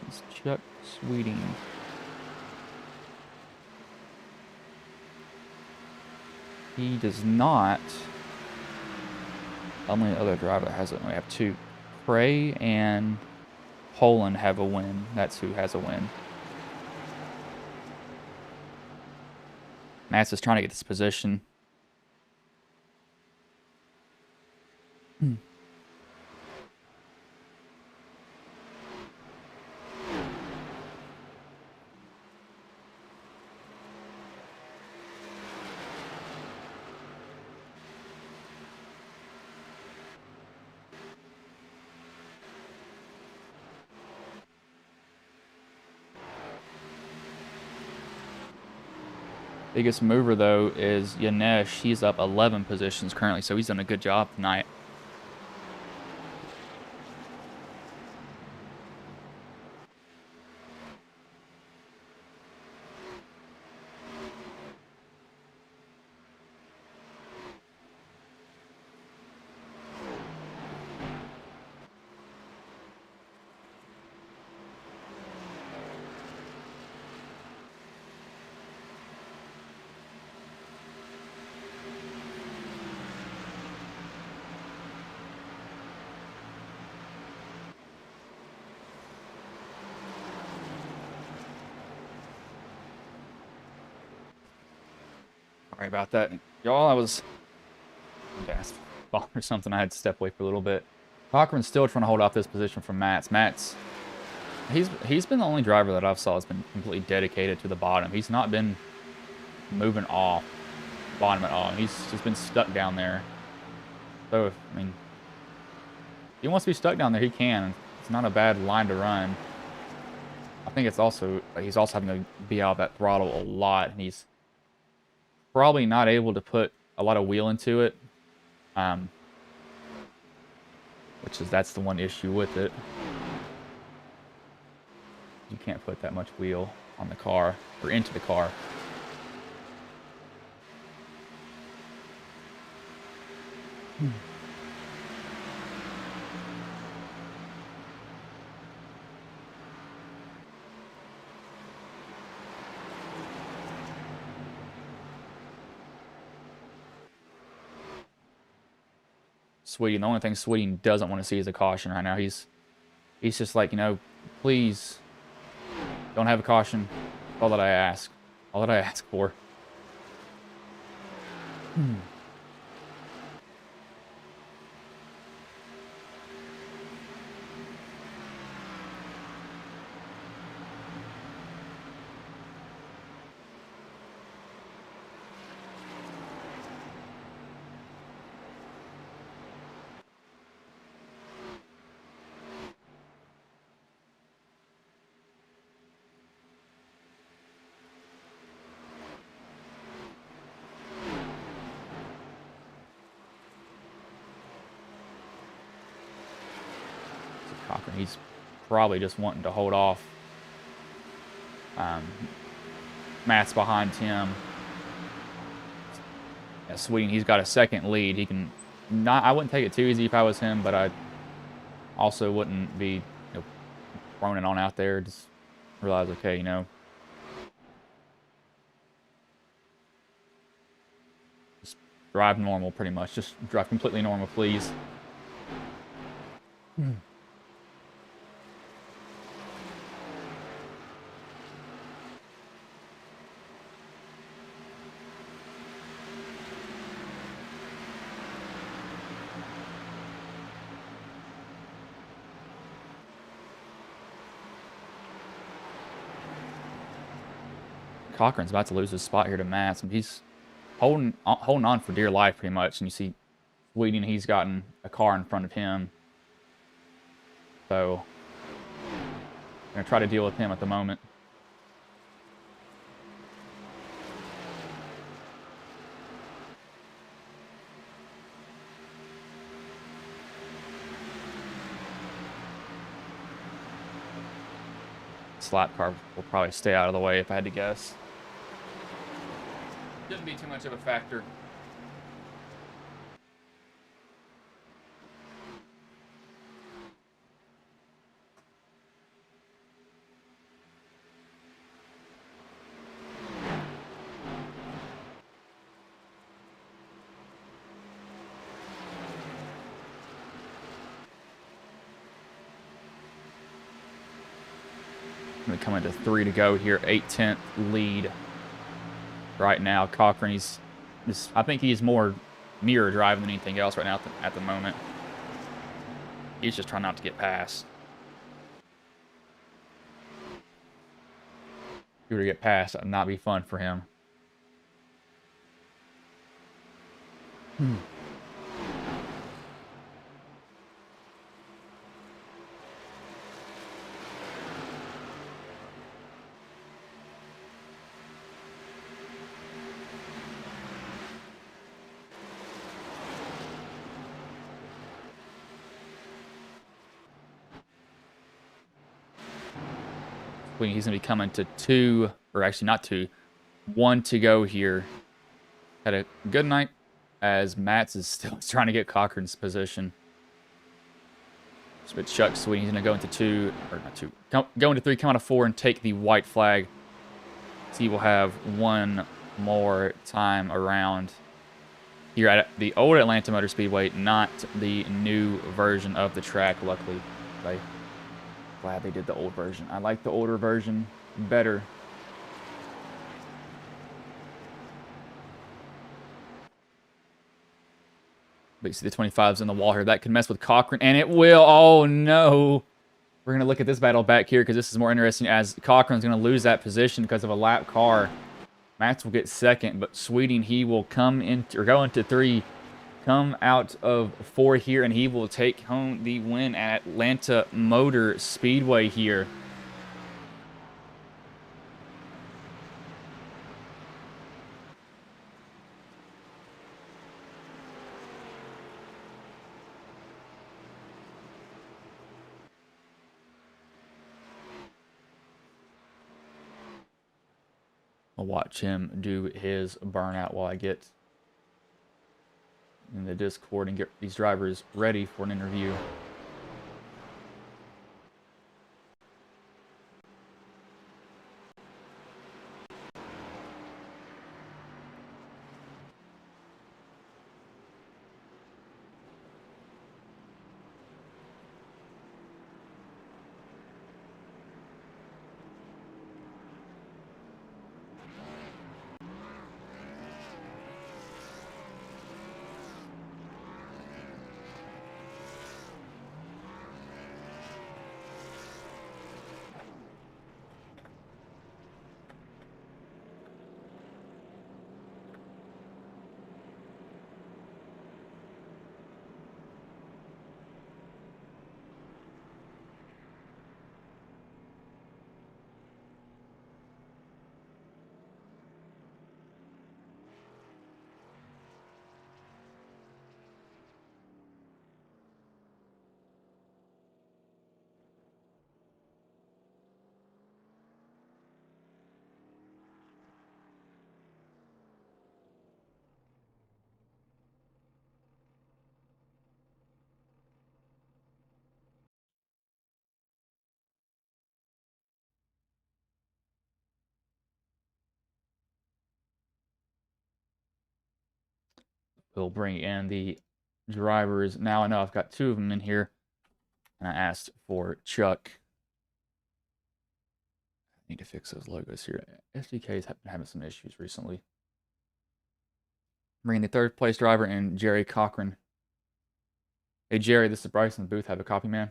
It's Chuck Sweeting. He does not. Only other driver that has it. We have two. Cray and Poland have a win. That's who has a win. Mats is trying to get this position. Biggest mover, though, is Yanesh. He's up 11 positions currently, so he's done a good job tonight. Sorry about that. Y'all, I was gas ball or something. I had to step away for a little bit. Cochran's still trying to hold off this position from Mats. Mats, he's been the only driver that I've saw that's been completely dedicated to the bottom. He's not been moving off bottom at all. He's just been stuck down there. So, I mean, if he wants to be stuck down there, he can. It's not a bad line to run. I think it's also, he's also having to be out of that throttle a lot, and he's probably not able to put a lot of wheel into it, that's the one issue with it. You can't put that much wheel on the car or into the car. Sweeting. The only thing Sweeting doesn't want to see is a caution right now. He's just like, you know, please don't have a caution. All that I ask. All that I ask for. Cochran, he's probably just wanting to hold off. Matt's behind him. Yeah, Sweeting, he's got a second lead. He can not. I wouldn't take it too easy if I was him, but I also wouldn't be, you know, throwing it on out there. Just realize, okay, you know, just drive normal, pretty much. Just drive completely normal, please. Cochran's about to lose his spot here to Mats, and he's holding on for dear life, pretty much. And you see Sweeting, he's gotten a car in front of him. So, I'm going to try to deal with him at the moment. Slap car will probably stay out of the way if I had to guess. Shouldn't be too much of a factor. I'm going to come into 3 to go here. 8/10 lead right now. Cochran, I think he's more mirror driving than anything else right now at the moment. He's just trying not to get past. If he were to get past, that would not be fun for him. He's going to be coming to 2, or actually not 2, 1 to go here. Had a good night as Mats is still trying to get Cochran's position. But Chuck Sweeting, he's going to go into 2, or not 2, go into 3, come out of 4, and take the white flag. So he will have one more time around here at the old Atlanta Motor Speedway, not the new version of the track, luckily. Glad they did the old version. I like the older version better. But you see the 25's in the wall here. That could mess with Cochran, and it will. Oh, no. We're going to look at this battle back here because this is more interesting as Cochran's going to lose that position because of a lap car. Mats will get second, but Sweeting, he will come in or go into 3, come out of 4 here, and he will take home the win at Atlanta Motor Speedway here. I'll watch him do his burnout while I get in the Discord and get these drivers ready for an interview. we'll bring in the drivers. Now I know I've got two of them in here, and I asked for Chuck. I need to fix those logos here. SDK's have been having some issues recently. Bringing the third place driver in Jerry Cochran. Hey Jerry, this is Bryce in the booth. Have a copy, man.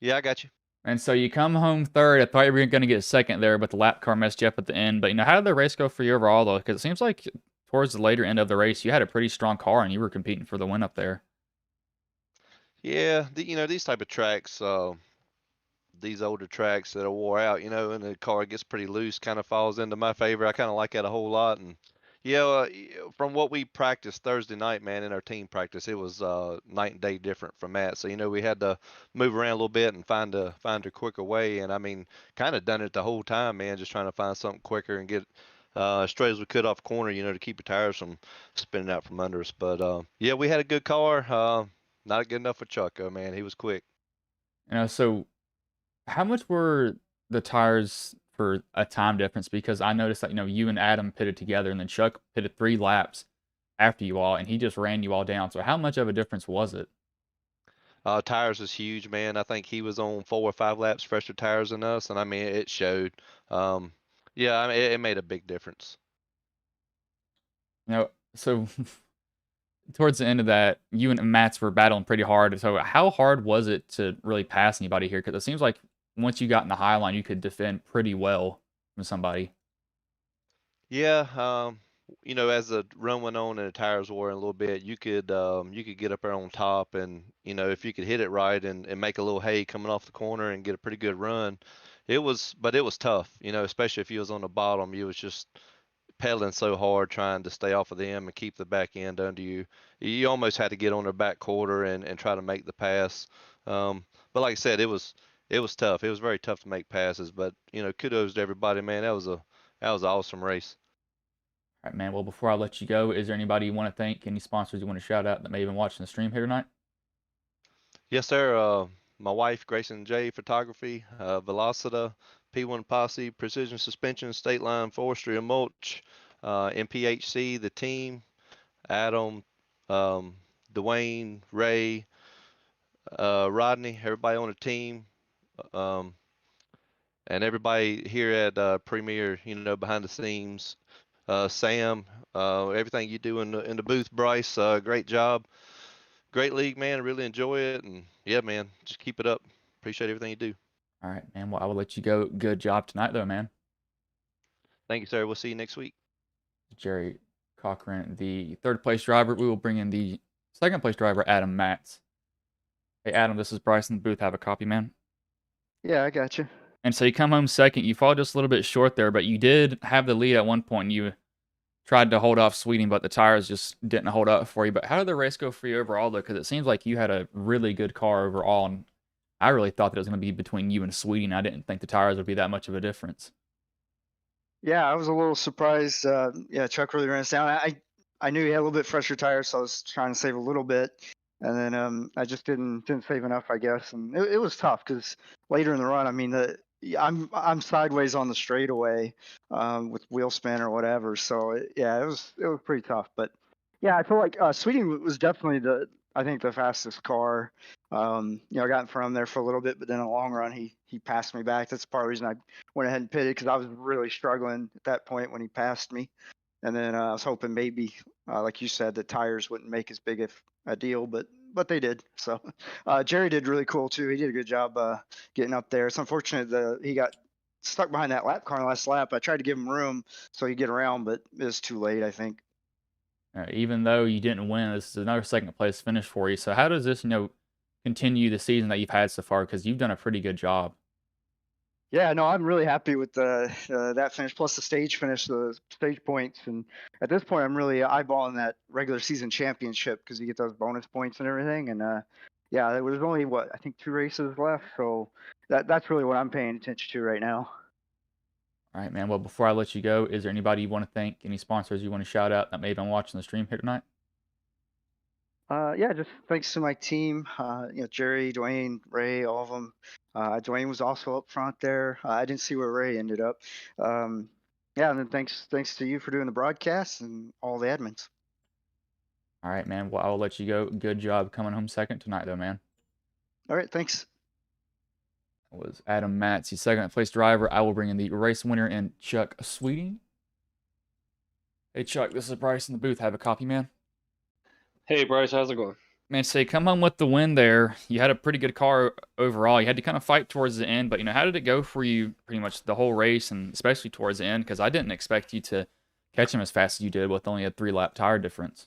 Yeah, I got you. And so you come home third. I thought you were going to get second there, but the lap car messed you up at the end. But how did the race go for you overall, though? Because it seems like towards the later end of the race, you had a pretty strong car and you were competing for the win up there. Yeah, these type of tracks, these older tracks that are wore out, and the car gets pretty loose, kind of falls into my favor. I kind of like that a whole lot. And yeah, from what we practiced Thursday night, man, in our team practice, it was night and day different from that. So we had to move around a little bit and find a quicker way. And I mean, kind of done it the whole time, man, just trying to find something quicker and get as straight as we could off corner, to keep the tires from spinning out from under us. But yeah, we had a good car. Not good enough for Chuck, man. He was quick. So how much were the tires for a time difference? Because I noticed that, you and Adam pitted together and then Chuck pitted 3 laps after you all and he just ran you all down. So how much of a difference was it? Tires was huge, man. I think he was on 4 or 5 laps fresher tires than us, and I mean it showed. Um, yeah, I mean it made a big difference. So towards the end of that, you and Matt's were battling pretty hard. So how hard was it to really pass anybody here? Because it seems like once you got in the high line, you could defend pretty well from somebody. Yeah, as the run went on and the tires wore in a little bit, you could get up there on top, and if you could hit it right and make a little hay coming off the corner and get a pretty good run, but it was tough, especially if you was on the bottom, you was just pedaling so hard trying to stay off of them and keep the back end under you. You almost had to get on their back quarter and try to make the pass. But like I said, it was tough. It was very tough to make passes. But kudos to everybody, man. That was an awesome race. All right, man. Well, before I let you go, is there anybody you want to thank? Any sponsors you want to shout out that may have been watching the stream here tonight? Yes, sir. My wife, Grayson J. Photography, Velocita, P1 Posse, Precision Suspension, State Line Forestry and Mulch, MPHC, the team, Adam, um, Dwayne, Ray, Rodney, everybody on the team, um, and everybody here at Premier, behind the scenes. Sam, everything you do in the booth, Bryce, great job, great league, man. I really enjoy it, and yeah, man, just keep it up. Appreciate everything you do. All right, man. Well, I will let you go. Good job tonight, though, man. Thank you, sir. We'll see you next week. Jerry Cochran, the third place driver. We will bring in the second place driver, Adam Matz. Hey, Adam, this is Bryce in the booth. Have a copy, man. Yeah, I got you. And so you come home second. You fall just a little bit short there, but you did have the lead at one point. You tried to hold off Sweeting, but the tires just didn't hold up for you. But how did the race go for you overall, though? Because it seems like you had a really good car overall, and I really thought that it was going to be between you and Sweeting. I didn't think the tires would be that much of a difference. Yeah, I was a little surprised. Yeah, Chuck really ran us down. I knew he had a little bit fresher tires, so I was trying to save a little bit, and then I just didn't save enough, I guess. And it was tough because later in the run, I mean, I'm sideways on the straightaway with wheel spin or whatever. So yeah, it was pretty tough. But yeah, I feel like Sweeting was definitely I think the fastest car. I got in front of him there for a little bit, but then in the long run, he passed me back. That's part of the reason I went ahead and pitted because I was really struggling at that point when he passed me. And then I was hoping maybe, like you said, the tires wouldn't make as big of a deal, but they did. So Jerry did really cool too. He did a good job getting up there. It's unfortunate that he got stuck behind that lap car in the last lap. I tried to give him room so he'd get around, but it was too late, I think. Even though you didn't win, this is another second place finish for you. So how does this, continue the season that you've had so far? Because you've done a pretty good job. Yeah, no, I'm really happy with that finish, plus the stage finish, the stage points, and at this point, I'm really eyeballing that regular season championship because you get those bonus points and everything. And yeah, there was only I think 2 races left, so that's really what I'm paying attention to right now. All right, man. Well, before I let you go, is there anybody you want to thank? Any sponsors you want to shout out that may have been watching the stream here tonight? Yeah, just thanks to my team, Jerry, Dwayne, Ray, all of them. Dwayne was also up front there. I didn't see where Ray ended up. Yeah, and then thanks to you for doing the broadcast and all the admins. All right, man. Well, I'll let you go. Good job coming home second tonight, though, man. All right, thanks. That was Adam Matz, the second place driver. I will bring in the race winner and Chuck Sweeting. Hey, Chuck, this is Bryce in the booth. Have a copy, man. Hey, Bryce, how's it going? Man, say, come home with the win there. You had a pretty good car overall. You had to kind of fight towards the end, but, how did it go for you pretty much the whole race, and especially towards the end? Because I didn't expect you to catch him as fast as you did with only a 3-lap tire difference.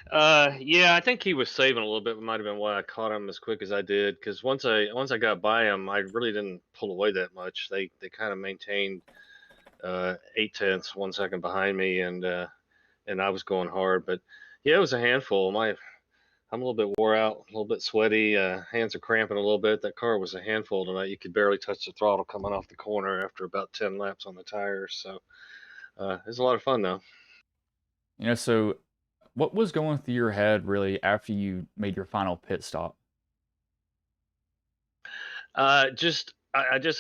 Yeah, I think he was saving a little bit. Might have been why I caught him as quick as I did. Because once I got by him, I really didn't pull away that much. They kind of maintained 8/10, 1 second behind me, and I was going hard. But yeah, it was a handful. I'm a little bit wore out, a little bit sweaty. Hands are cramping a little bit. That car was a handful tonight. You could barely touch the throttle coming off the corner after about 10 laps on the tires. So it was a lot of fun though. So what was going through your head really after you made your final pit stop? I just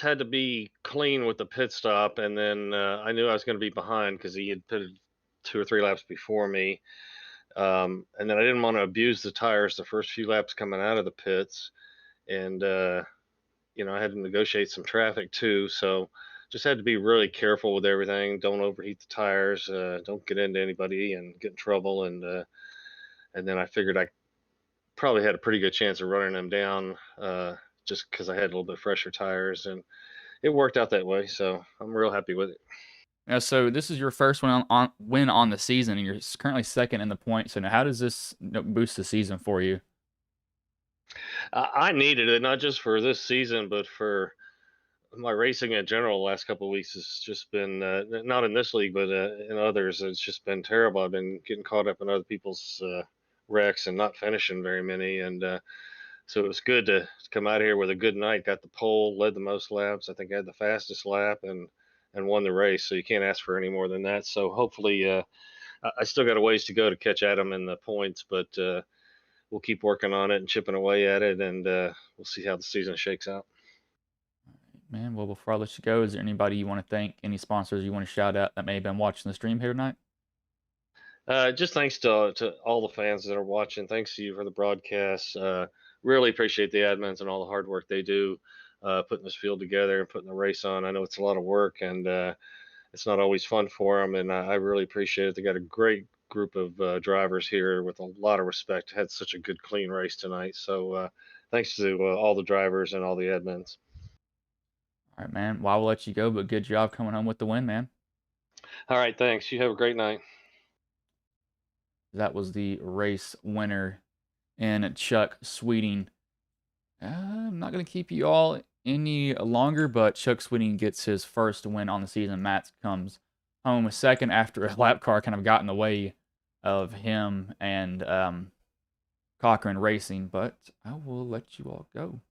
had to be clean with the pit stop, and then I knew I was going to be behind because he had pitted 2 or 3 laps before me. And then I didn't want to abuse the tires the first few laps coming out of the pits, and I had to negotiate some traffic too, so just had to be really careful with everything. Don't overheat the tires. Don't get into anybody and get in trouble. And then I figured I probably had a pretty good chance of running them down just because I had a little bit fresher tires, and it worked out that way. So I'm real happy with it. So this is your first one win on the season, and you're currently second in the points. So now, how does this boost the season for you? I needed it, not just for this season, but for my racing in general. The last couple of weeks has just been not in this league, but in others. It's just been terrible. I've been getting caught up in other people's wrecks and not finishing very many, and so it was good to come out here with a good night. Got the pole, led the most laps. I think I had the fastest lap, and won the race. So you can't ask for any more than that. So hopefully, I still got a ways to go to catch Adam in the points, but we'll keep working on it and chipping away at it, and we'll see how the season shakes out. Man, well, before I let you go, is there anybody you want to thank, any sponsors you want to shout out that may have been watching the stream here tonight? Just thanks to all the fans that are watching. Thanks to you for the broadcast. Really appreciate the admins and all the hard work they do putting this field together and putting the race on. I know it's a lot of work, and it's not always fun for them, and I really appreciate it. They got a great group of drivers here with a lot of respect. Had such a good, clean race tonight. So thanks to all the drivers and all the admins. All right, man. Well, I will let you go, but good job coming home with the win, man. All right, thanks. You have a great night. That was the race winner and Chuck Sweeting. I'm not going to keep you all any longer, but Chuck Sweeting gets his first win on the season. Matt comes home second after a lap car kind of got in the way of him and Cochran Racing, but I will let you all go.